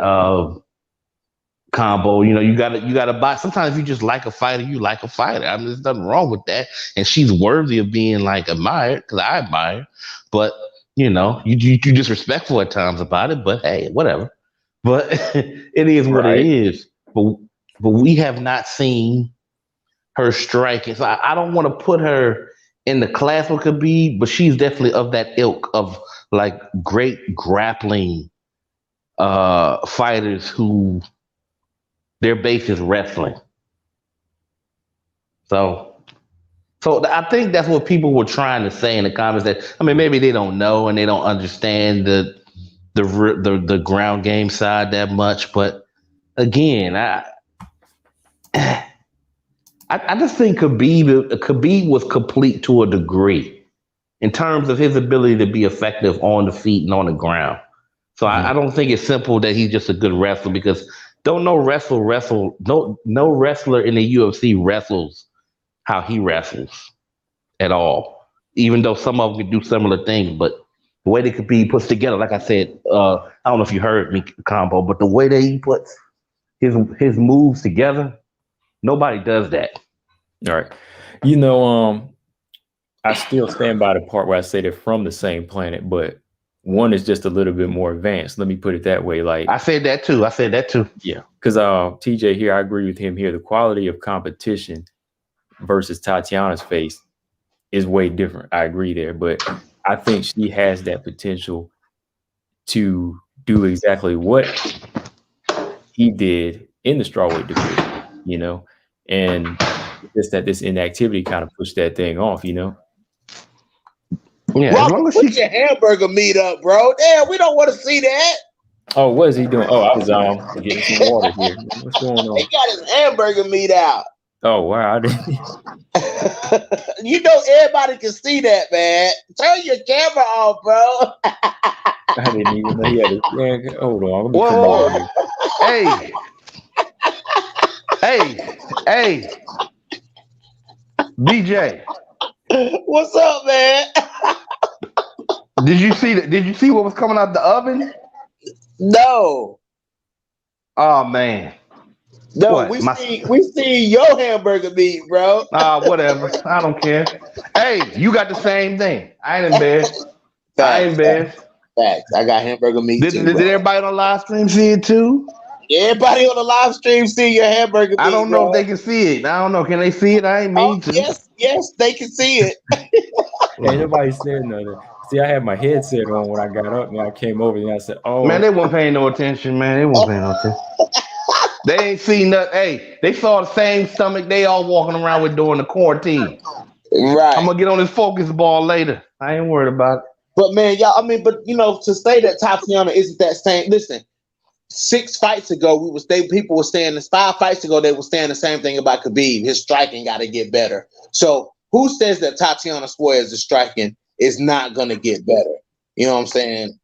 combo. You know, you gotta buy. Sometimes you just like a fighter, you like a fighter. I mean, there's nothing wrong with that, and she's worthy of being like admired because I admire. But you know, you disrespectful at times about it. But hey, whatever. But it is what it Right. is. But we have not seen her striking. So I don't want to put her in the class with Khabib, but she's definitely of that ilk of like great grappling fighters who their base is wrestling. So I think that's what people were trying to say in the comments. That I mean, maybe they don't know and they don't understand the ground game side that much. But again, I just think Khabib was complete to a degree in terms of his ability to be effective on the feet and on the ground. So I don't think it's simple that he's just a good wrestler because no wrestler in the UFC wrestles how he wrestles at all. Even though some of them can do similar things, but the way they could be put together, like I said, I don't know if you heard me, Combo, but the way that he puts his moves together, nobody does that. All right. You know, I still stand by the part where I say they're from the same planet, but one is just a little bit more advanced. Let me put it that way. Like I said that too. Yeah. Because TJ here, I agree with him here. The quality of competition versus Tatiana's face is way different. I agree there. But I think she has that potential to do exactly what he did in the strawweight division, you know, and just that this inactivity kind of pushed that thing off, you know. Yeah, Rob, put your hamburger meat up, bro. Damn, we don't want to see that. Oh, what is he doing? Oh, I was getting some water here. What's going on? He got his hamburger meat out. Oh wow! I didn't. You know, everybody can see that, man. Turn your camera off, bro. I didn't even know he had a. Yeah, hold on, let me come Whoa, over here. hey, hey, BJ. What's up, man? Did you see that? Did you see what was coming out the oven? No, Oh man, no, what? we see your hamburger meat, bro. Whatever. I don't care. Hey, you got the same thing. I ain't embarrassed. I ain't Facts, embarrassed. facts. I got hamburger meat too, Did bro. everybody on the live stream see it too? Everybody on the live stream see your hamburger I meat, don't know if bro. they can see it. I don't know. Can they see it? I ain't Oh, mean to. yes, they can see it. Ain't nobody saying nothing. See, I had my headset on when I got up, and I came over and I said, Man, "Oh, they weren't paying no attention, man. They weren't paying no attention. They ain't seen nothing. Hey, they saw the same stomach they all walking around with during the quarantine. I'm Right. gonna get on this focus ball later. I ain't worried about it. But man, y'all, I mean, but you know, to say that Tatiana isn't that same. Listen, 6 fights ago, people were saying this. 5 fights ago, they were saying the same thing about Khabib. His striking got to get better. So who says that Tatiana Suarez's striking is not going to get better? You know what I'm saying?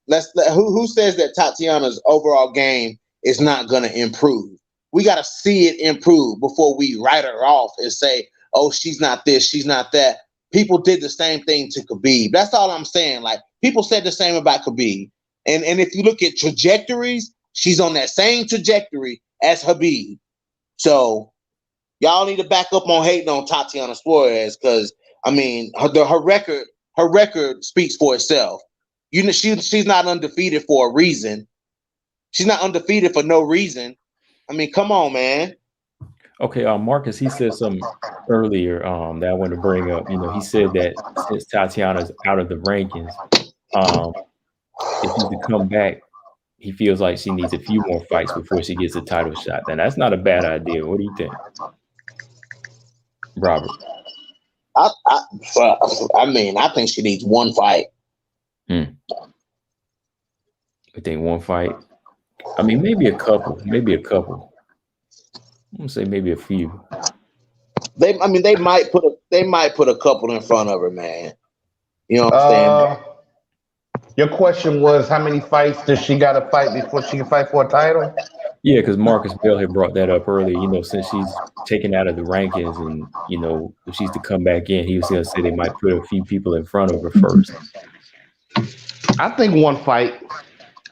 Who says that Tatiana's overall game is not going to improve? We got to see it improve before we write her off and say, "Oh, she's not this, she's not that." People did the same thing to Khabib. That's all I'm saying. Like people said the same about Khabib. And if you look at trajectories, she's on that same trajectory as Khabib. So y'all need to back up on hating on Tatiana Suarez because I mean her record speaks for itself. You know she's not undefeated for a reason. She's not undefeated for no reason. I mean, come on, man. okay." Marcus, he said something earlier that I want to bring up. You know, he said that since Tatiana's out of the rankings, if she's to come back, he feels like she needs a few more fights before she gets a title shot. And that's not a bad idea. What do you think, Robert? I mean, I think she needs one fight. I think one fight. I mean, maybe a couple. Maybe a couple. I'm gonna say maybe a few. They might put a couple in front of her, man. You know what I'm saying? Uh, your question was how many fights does she got to fight before she can fight for a title? Yeah, because Marcus Bell had brought that up earlier. You know, since she's taken out of the rankings, and you know, if she's to come back in, he was gonna say they might put a few people in front of her first. I think one fight.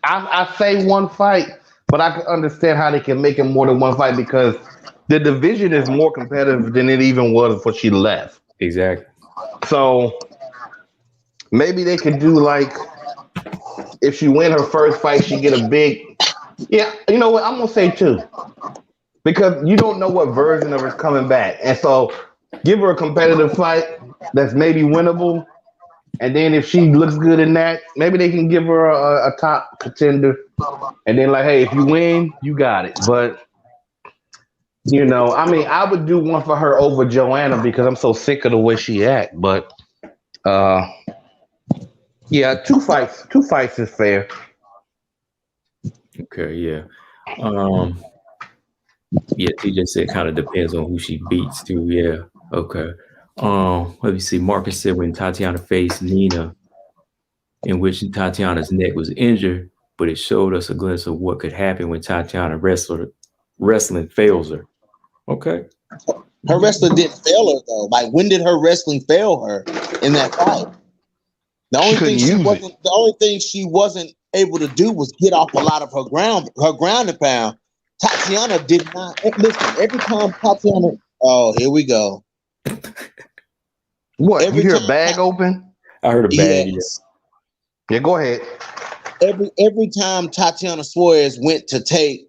I say one fight, but I can understand how they can make it more than one fight because the division is more competitive than it even was before she left. Exactly. So maybe they could do like if she win her first fight, she get a big. Yeah, you know what? I'm gonna say two because you don't know what version of her's coming back, and so give her a competitive fight that's maybe winnable, and then if she looks good in that, maybe they can give her a top contender, and then like, hey, if you win, you got it. But you know, I mean, I would do one for her over Joanna because I'm so sick of the way she act. But uh, yeah, two fights is fair. Okay. Yeah. Yeah. TJ said kind of depends on who she beats too. Yeah. Okay. Let me see. Marcus said when Tatiana faced Nina, in which Tatiana's neck was injured, but it showed us a glimpse of what could happen when wrestling fails her. Okay. Her wrestling didn't fail her though. Like when did her wrestling fail her in that fight? The only thing she wasn't able to do was get off a lot of her ground and pound. Tatiana did not listen. Every time Tatiana, oh, here we go. What? Every You hear a time, bag open? I heard a bag. yes. Yeah, go ahead. Every time Tatiana Suarez went to take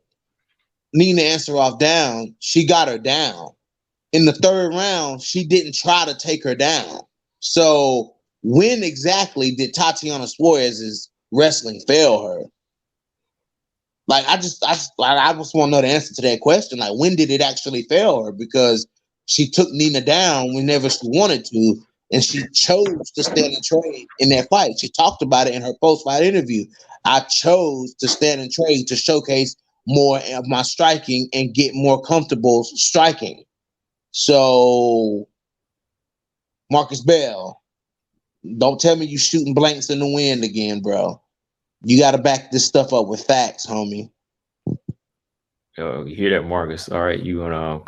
Nina Ansaroff down, she got her down. In the third round, she didn't try to take her down. So when exactly did Tatiana Suarez's wrestling fail her? Like I just want to know the answer to that question. Like when did it actually fail her? Because she took Nina down whenever she wanted to, and she chose to stand and trade in that fight. She talked about it in her post-fight interview. I chose to stand and trade to showcase more of my striking and get more comfortable striking. So, Marcus Bell, don't tell me you shooting blanks in the wind again, bro. You got to back this stuff up with facts, homie. You hear that, Marcus? All right, you gonna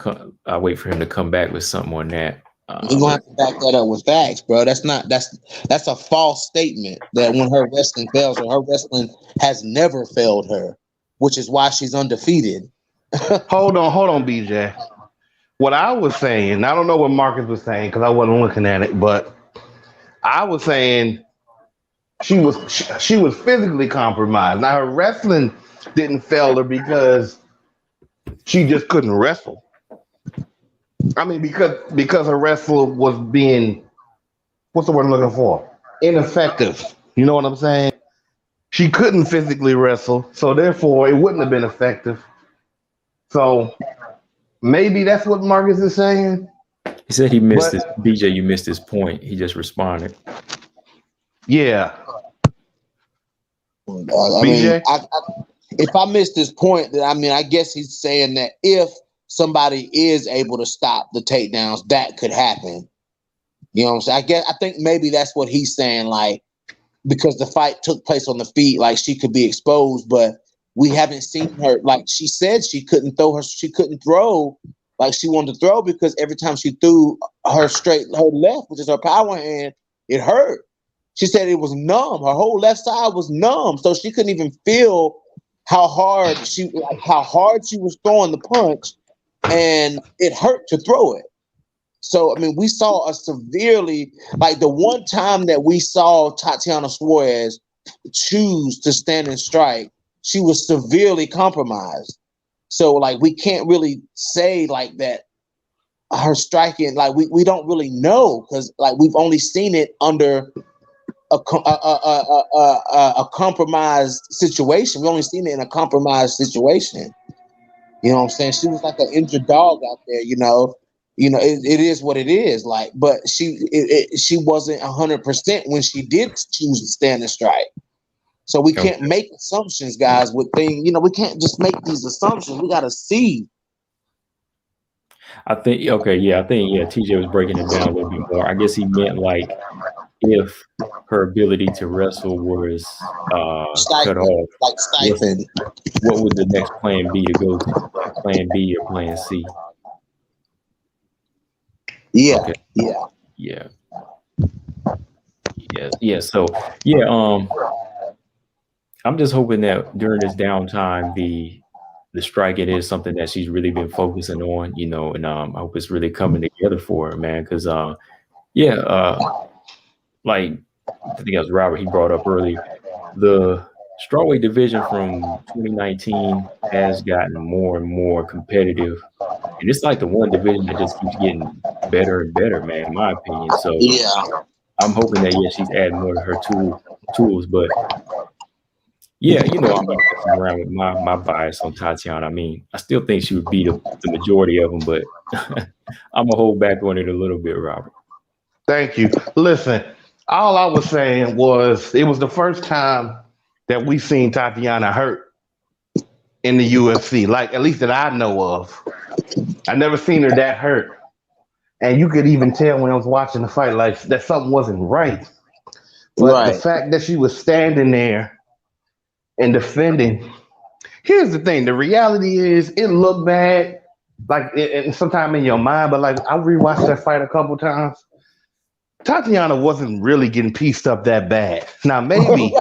I'll wait for him to come back with something on that. You're gonna have to back that up with facts, bro. That's a false statement that when her wrestling fails, or her wrestling has never failed her, which is why she's undefeated. Hold on, BJ. What I was saying, I don't know what Marcus was saying because I wasn't looking at it, but I was saying she was physically compromised. Now her wrestling didn't fail her because she just couldn't wrestle. I mean, because her wrestle was being, what's the word I'm looking for? Ineffective. You know what I'm saying? She couldn't physically wrestle, so therefore it wouldn't have been effective. So maybe that's what Marcus is saying. He said he missed his BJ. You missed his point. He just responded. Yeah. BJ? If I missed this point, then I guess he's saying that if somebody is able to stop the takedowns, that could happen. You know what I'm saying? I think maybe that's what he's saying, like, because the fight took place on the feet, like she could be exposed, but we haven't seen her. Like she said, she couldn't throw like she wanted to throw because every time she threw her left, which is her power hand, it hurt. She said it was numb. Her whole left side was numb, so she couldn't even feel how hard she was throwing the punch, and it hurt to throw it. So, I mean, we saw a severely, like the one time that we saw Tatiana Suarez choose to stand and strike, she was severely compromised. So, like, we can't really say like that her striking, like we don't really know because like we've only seen it under a compromised situation. We only seen it in a compromised situation. You know what I'm saying? She was like an injured dog out there, you know. It is what it is. Like, but she wasn't 100% when she did choose to stand and strike. So we can't make assumptions, guys. With things, we can't just make these assumptions. We got to see. I think TJ was breaking it down a little bit more. I guess he meant like if her ability to wrestle was cut off, like stifled. What would the next plan be to go to? Like plan B or plan C? Yeah. Okay. Yeah. So I'm just hoping that during this downtime, the striking is something that she's really been focusing on, and I hope it's really coming together for her, man. Because like I think it was Robert, he brought up earlier, the strawweight division from 2019 has gotten more and more competitive, and it's like the one division that just keeps getting better and better, man, in my opinion. So I'm hoping that she's adding more to her tools, but I'm messing around with my bias on Tatiana. I mean, I still think she would beat the majority of them, but I'm gonna hold back on it a little bit, Robert. Thank you. Listen, all I was saying was it was the first time that we've seen Tatiana hurt in the UFC, like at least that I know of. I never seen her that hurt, and you could even tell when I was watching the fight, like that something wasn't right. But the fact that she was standing there and defending. Here's the thing: the reality is, it looked bad, like sometime in your mind. But like I rewatched that fight a couple times. Tatiana wasn't really getting pieced up that bad. Now maybe,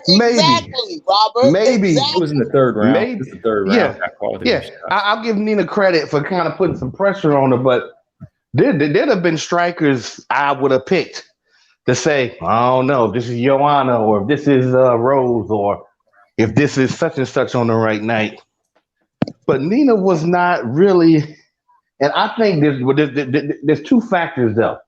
exactly, Robert. Maybe it was in the third round. Maybe the third round. I'll give Nina credit for kind of putting some pressure on her, but there'd have been strikers I would have picked to say, I don't know, if this is Joanna or if this is Rose or if this is such and such on the right night. But Nina was not really, and I think there's two factors though.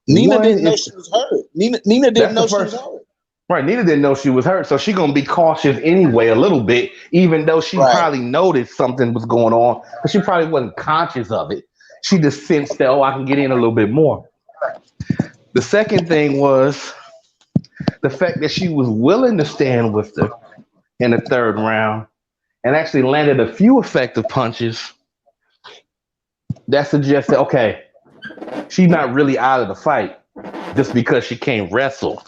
Nina didn't know she was hurt. Nina didn't know she was hurt. Right, Nina didn't know she was hurt, so she's gonna be cautious anyway a little bit, even though she probably noticed something was going on, but she probably wasn't conscious of it. She just sensed that, I can get in a little bit more. The second thing was the fact that she was willing to stand with her in the third round and actually landed a few effective punches. that suggests that, okay, she's not really out of the fight just because she can't wrestle.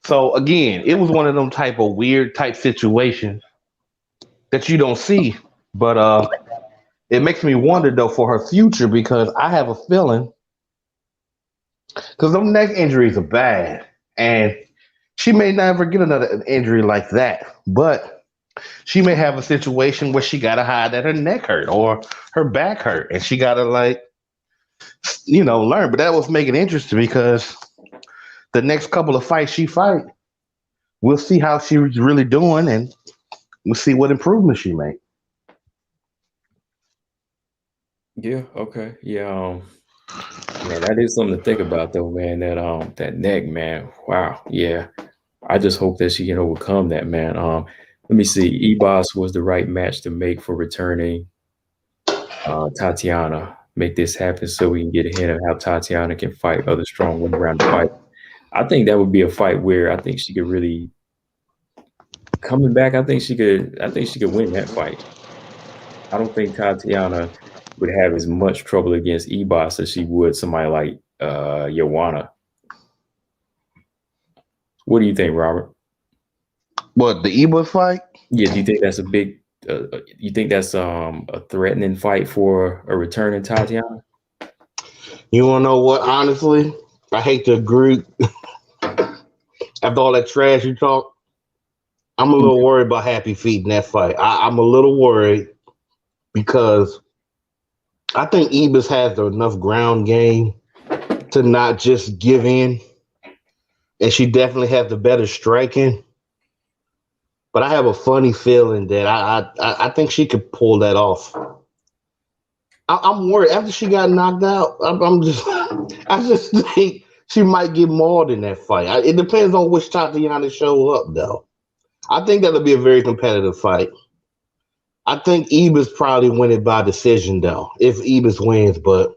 So again, it was one of them type of weird type situations that you don't see. But it makes me wonder though for her future because I have a feeling because them neck injuries are bad, and she may never get another injury like that. But she may have a situation where she gotta hide that her neck hurt or her back hurt, and she gotta like learn. But that was making interesting because the next couple of fights she fight, we'll see how she's really doing, and we'll see what improvements she make. Yeah. Okay. Yeah. Man, that is something to think about, though, man. That neck, man. Wow. Yeah. I just hope that she can overcome that, man. Let me see. Ebos was the right match to make for returning Tatiana. Make this happen so we can get a hint of how Tatiana can fight other strong women around the fight. I think that would be a fight where I think she could really coming back. I think she could win that fight. I don't think Tatiana would have as much trouble against Ebos as she would somebody like Joanna. What do you think, Robert? What, the Ebos fight? Yeah, do you think that's a big? You think that's a threatening fight for a returning Tatiana? You want to know what? Honestly, I hate to agree. After all that trash you talk, I'm a little worried about Happy Feet in that fight. I'm a little worried because I think Ebos has enough ground game to not just give in, and she definitely has the better striking. But I have a funny feeling that I think she could pull that off. I'm worried after she got knocked out. I just think she might get mauled in that fight. It depends on which Tatiana show up, though. I think that'll be a very competitive fight. I think Ebos probably win it by decision, though, if Ebos wins. But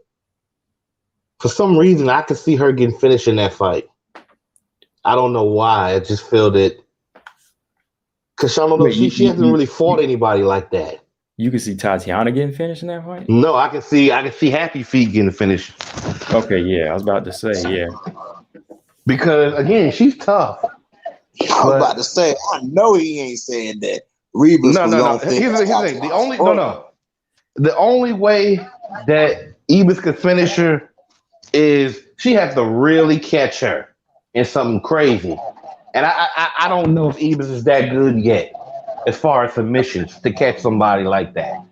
for some reason, I could see her getting finished in that fight. I don't know why. I just feel that because I don't know, she hasn't really fought anybody like that. You can see Tatiana getting finished in that fight? No, I can see Happy Feet getting finished. Okay, yeah, I was about to say, yeah. Because again, she's tough. I was about to say, I know he ain't saying that. Rebus no. Here's the thing. The only way that Ebos could finish her is she has to really catch her in something crazy. And I don't know if Ebos is that good yet as far as submissions to catch somebody like that.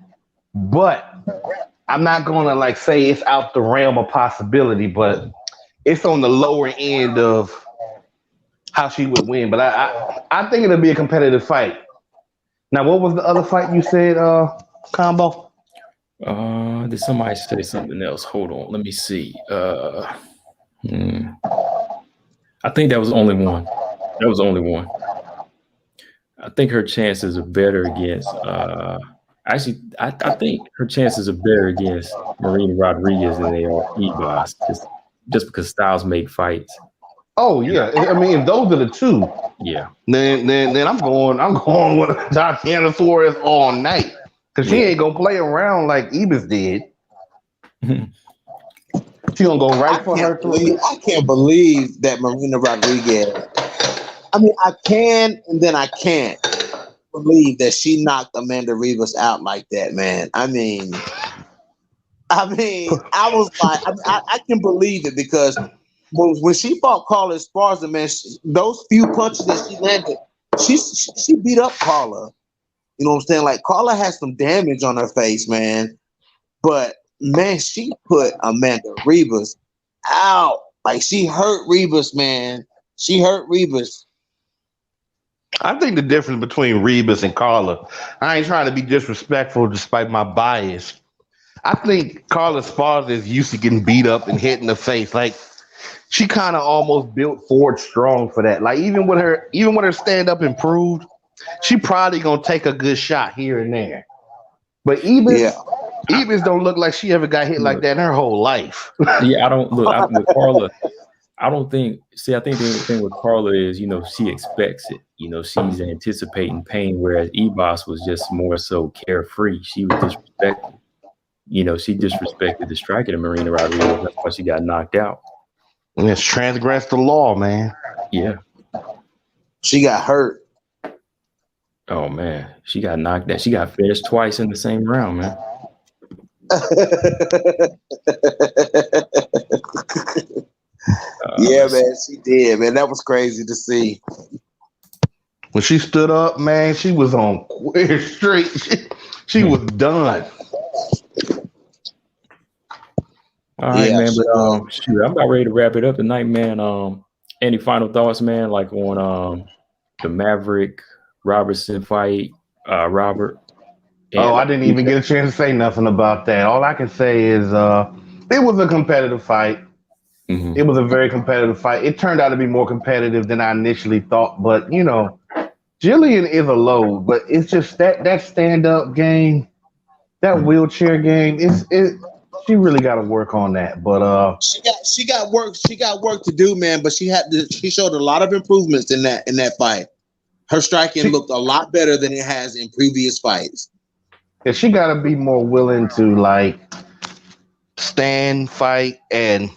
But I'm not gonna like say it's out the realm of possibility, but it's on the lower end of how she would win. But I think it'll be a competitive fight. Now, what was the other fight you said, Combo? Did somebody say something else? Hold on, let me see. I think that was the only one. That was the only one. I think her chances are better against. Actually, I think her chances are better against Marina Rodriguez than they are Ebos, just because styles make fights. Oh yeah, I mean, if those are the two, yeah. Then I'm going with Tatiana Suarez all night because she ain't gonna play around like Ebos did. She gonna go right for her. I can't believe that Marina Rodriguez. I mean, I can and then I can't believe that she knocked Amanda Rivas out like that, man. I mean, I was like, I can believe it because when she fought Carla Esparza, man, those few punches that she landed, she beat up Carla. You know what I'm saying? Like Carla has some damage on her face, man. But man, she put Amanda Rivas out. Like she hurt Rivas, man. She hurt Rivas. I think the difference between Rivas and Carla, I ain't trying to be disrespectful despite my bias. I think Carla Esparza is used to getting beat up and hit in the face. Like she kind of almost built Ford strong for that. Like even when her stand up improved, she probably gonna take a good shot here and there. But Ebos don't look like she ever got hit like that in her whole life. Yeah, I don't look with Carla. I don't think. See, I think the thing with Carla is, she expects it. She's anticipating pain, whereas Ebos was just more so carefree. She was disrespectful. you know, she disrespected the striker of Marina Rodriguez. That's why she got knocked out. And it's transgressed the law, man. Yeah. She got hurt. Oh man, she got knocked out. She got finished twice in the same round, man. Yeah, man, she did, man. That was crazy to see. When she stood up, man, she was on queer street. She was done. All right, Yeah, man. she But was. shoot, I'm about ready to wrap it up tonight, man. Any final thoughts, man? Like on the Maverick Robertson fight, Robert. Oh, I like, didn't even get a chance to say nothing about that. All I can say is it was a competitive fight. mhm. It was a very competitive fight. It turned out to be more competitive than I initially thought. But, you know, Jillian is a load, but it's just that stand-up game, that wheelchair game, she really got to work on that. But She got work to do, man. But she showed a lot of improvements in that fight. Her striking looked a lot better than it has in previous fights. yeah, she got to be more willing to like stand, fight, and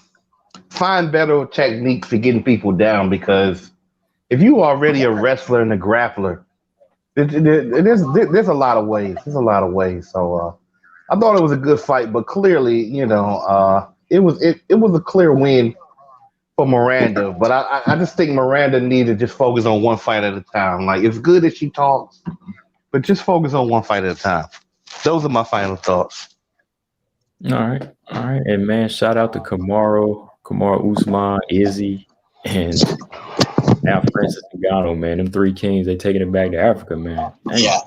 find better techniques for getting people down. Because if you are already a wrestler and a grappler, there's a lot of ways. There's a lot of ways. So I thought it was a good fight, but clearly, you know, it was a clear win for Miranda. But I just think Miranda needed to just focus on one fight at a time. Like it's good that she talks, but just focus on one fight at a time. Those are my final thoughts. All right, and man, shout out to Kamaru Usman, Izzy, and now Francis Ngannou, man. Them three kings, they taking it back to Africa, man. Dang. Yeah.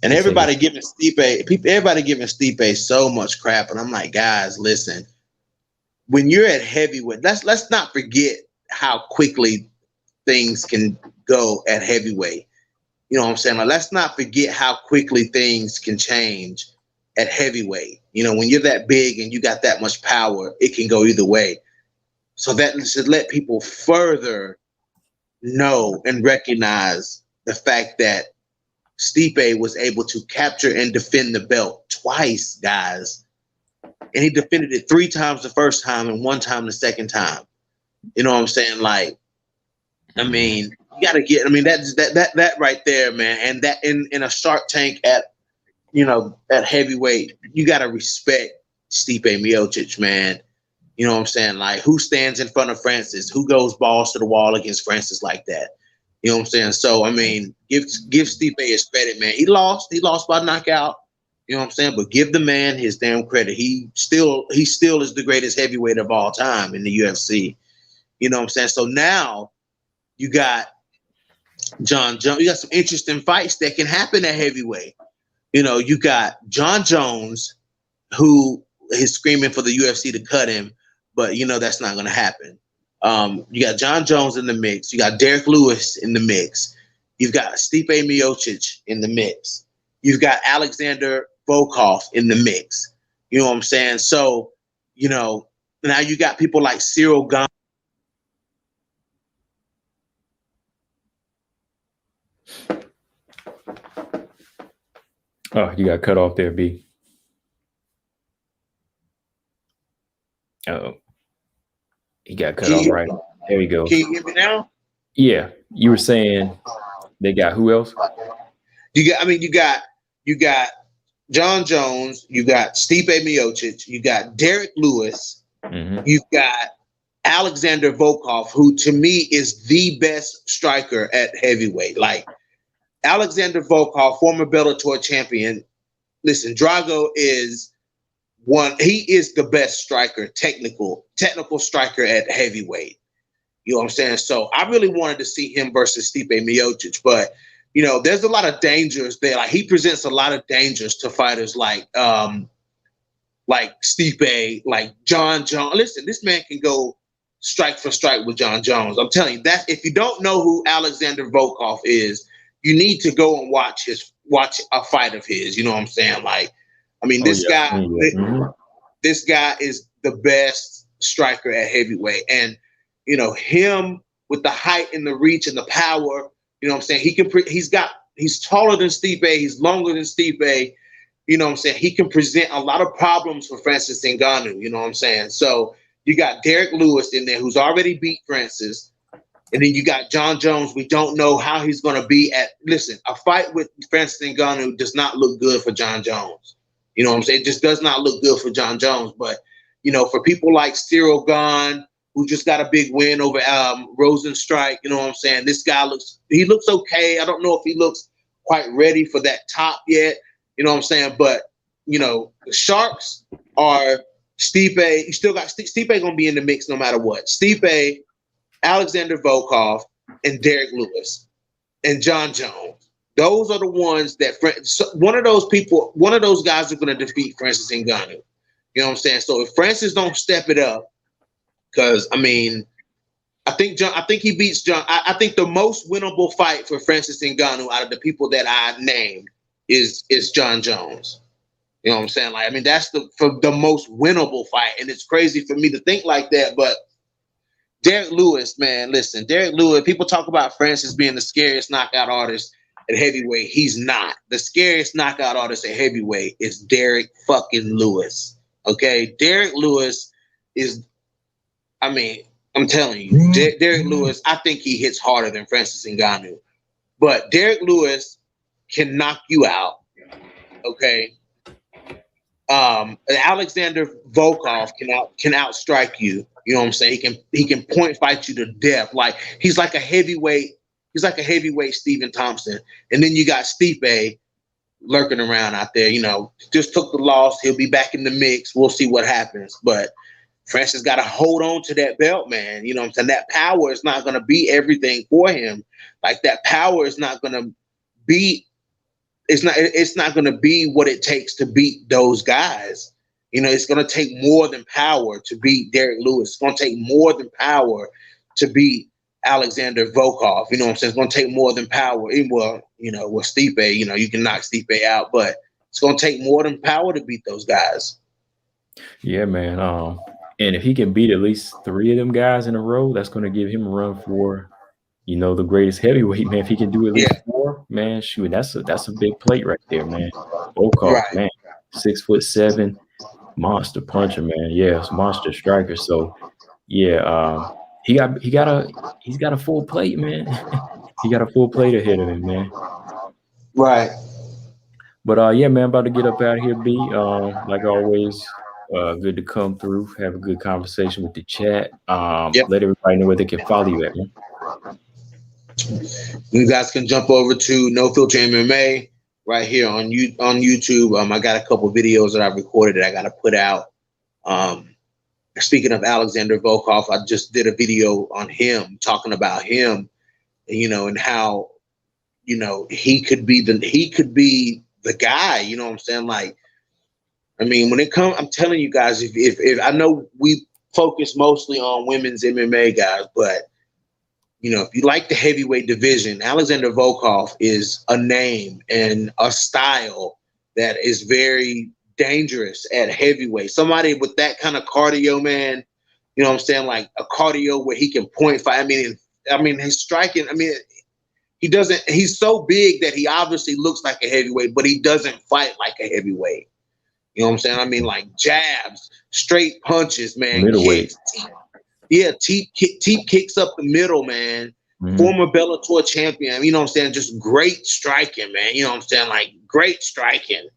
And everybody giving Stipe so much crap, and I'm like, guys, listen. When you're at heavyweight, let's not forget how quickly things can go at heavyweight. You know what I'm saying? Like, let's not forget how quickly things can change at heavyweight. You know, when you're that big and you got that much power, it can go either way. So that should let people further know and recognize the fact that Stipe was able to capture and defend the belt twice, guys. And he defended it 3 times the first time and 1 time the second time. You know what I'm saying? Like, I mean, you got to get, I mean, that right there, man. And that in a Shark Tank at heavyweight, you got to respect Stipe Miocic, man. You know what I'm saying? Like, who stands in front of Francis? Who goes balls to the wall against Francis like that? You know what I'm saying? So, I mean, give Stipe his credit, man. He lost by knockout. You know what I'm saying? But give the man his damn credit. He still is the greatest heavyweight of all time in the UFC. You know what I'm saying? So now you got Jon Jones. You got some interesting fights that can happen at heavyweight. You know, you got Jon Jones, who is screaming for the UFC to cut him, but you know that's not going to happen. You got Jon Jones in the mix. You got Derek Lewis in the mix. You've got Stipe Miocic in the mix. You've got Alexander Volkov in the mix. You know what I'm saying? So, you know, now you got people like Cyril Gane. Oh, you got cut off there, B. Oh, he got cut off right. There you go. Can you hear me now? Yeah, you were saying they got who else? You got Jon Jones, you got Stipe Miocic, you got Derek Lewis, you've got Alexander Volkov, who to me is the best striker at heavyweight. Like Alexander Volkov, former Bellator champion. Listen, Drago is he is the best striker, technical striker at heavyweight. You know what I'm saying? So I really wanted to see him versus Stipe Miocic, but you know, there's a lot of dangers there. Like he presents a lot of dangers to fighters like Stipe, like Jon Jones. Listen, this man can go strike for strike with Jon Jones. I'm telling you that if you don't know who Alexander Volkov is, you need to go and watch a fight of his. You know what I'm saying? Like, I mean, this guy is the best striker at heavyweight, and you know him with the height and the reach and the power. You know what I'm saying? He's taller than Stipe. He's longer than Stipe. you know what I'm saying, he can present a lot of problems for Francis Ngannou, you know what I'm saying? So you got Derek Lewis in there who's already beat Francis. And then you got Jon Jones. We don't know how he's going to be at. Listen, a fight with Francis Ngannou does not look good for Jon Jones. You know what I'm saying? It just does not look good for Jon Jones. But, you know, for people like Cyril Gahn, who just got a big win over Rosenstrike, you know what I'm saying? This guy looks okay. I don't know if he looks quite ready for that top yet. You know what I'm saying? But, you know, the Sharks are Stipe. You still got Stipe going to be in the mix no matter what. Stipe, Alexander Volkov, and Derek Lewis, and Jon Jones. Those are the ones that one of those guys are going to defeat Francis Ngannou. You know what I'm saying? So if Francis don't step it up, because I mean, I think he beats John. I think the most winnable fight for Francis Ngannou out of the people that I named is Jon Jones. You know what I'm saying? Like, I mean, that's the most winnable fight, and it's crazy for me to think like that, but. Derek Lewis, man, listen, Derek Lewis, people talk about Francis being the scariest knockout artist at heavyweight. He's not. The scariest knockout artist at heavyweight is Derek fucking Lewis. Okay? Derek Lewis is, I mean, I'm telling you, Derek Lewis, I think he hits harder than Francis Ngannou. But Derek Lewis can knock you out. Okay? Alexander Volkov can outstrike you. You know what I'm saying? He can point fight you to death. Like he's like a heavyweight Stephen Thompson. And then you got Stipe lurking around out there. You know, just took the loss. He'll be back in the mix. We'll see what happens. But Francis got to hold on to that belt, man. You know what I'm saying? That power is not going to be everything for him. Like that power is not going to be. It's not going to be what it takes to beat those guys. You know, it's going to take more than power to beat Derek Lewis. It's going to take more than power to beat Alexander Volkov. You know what I'm saying? It's going to take more than power. Well, you know, with Stipe, you know, you can knock Stipe out, but it's going to take more than power to beat those guys. Yeah, man. And if he can beat at least 3 of them guys in a row, that's going to give him a run for, you know, the greatest heavyweight, man. If he can do at least 4, man, shoot, that's a big plate right there, man. Volkov, man, 6'7", monster puncher, man. Yeah, it's monster striker. So, yeah, he's got a full plate, man. He got a full plate ahead of him, man. Right. But yeah, man, about to get up out of here, B. Like always, good to come through, have a good conversation with the chat. Let everybody know where they can follow you at, man. You guys can jump over to No Filter MMA right here on YouTube. I got a couple videos that I recorded that I got to put out. Speaking of Alexander Volkov, I just did a video on him, talking about him, you know, and how, you know, he could be the guy. You know what I'm saying? Like, I mean, when it comes, I'm telling you guys, if I know we focus mostly on women's MMA guys, but you know, if you like the heavyweight division, Alexander Volkov is a name and a style that is very dangerous at heavyweight. Somebody with that kind of cardio, man, you know what I'm saying? Like a cardio where he can point fight. I mean, his striking, I mean, he's so big that he obviously looks like a heavyweight, but he doesn't fight like a heavyweight. You know what I'm saying? I mean, like jabs, straight punches, man. Middleweight. Kicks, teep kicks up the middle, man. Mm-hmm. Former Bellator champion. You know what I'm saying? Just great striking, man. You know what I'm saying? Like great striking.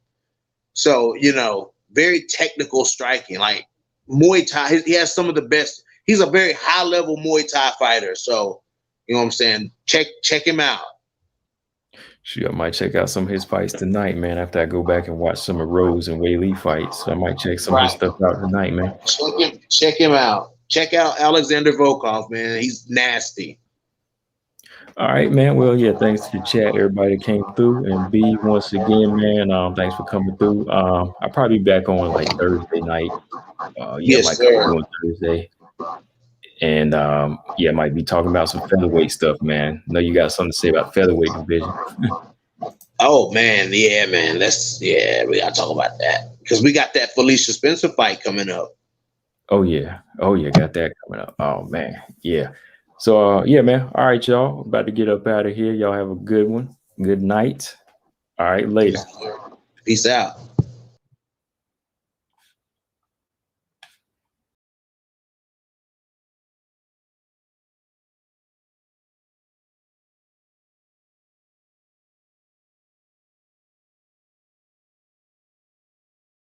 So, you know, very technical striking. Like Muay Thai, he has some of the best. He's a very high level Muay Thai fighter. So, you know what I'm saying? Check him out. Shoot, I might check out some of his fights tonight, man. After I go back and watch some of Rose and Wei Lee fights, so I might check some of his stuff out tonight, man. Check him out. Check out Alexander Volkov, man. He's nasty. All right, man. Well, yeah, thanks to the chat, everybody that came through. And B, once again, man, thanks for coming through. I'll probably be back on like Thursday night. Yes, sir. On Thursday. And yeah, might be talking about some featherweight stuff, man. I know you got something to say about featherweight division. Oh man, yeah, man. We gotta talk about that. Because we got that Felicia Spencer fight coming up. Oh yeah, got that coming up. Oh man, yeah. So yeah, man. All right, y'all. About to get up out of here. Y'all have a good one. Good night. All right, later. Peace out.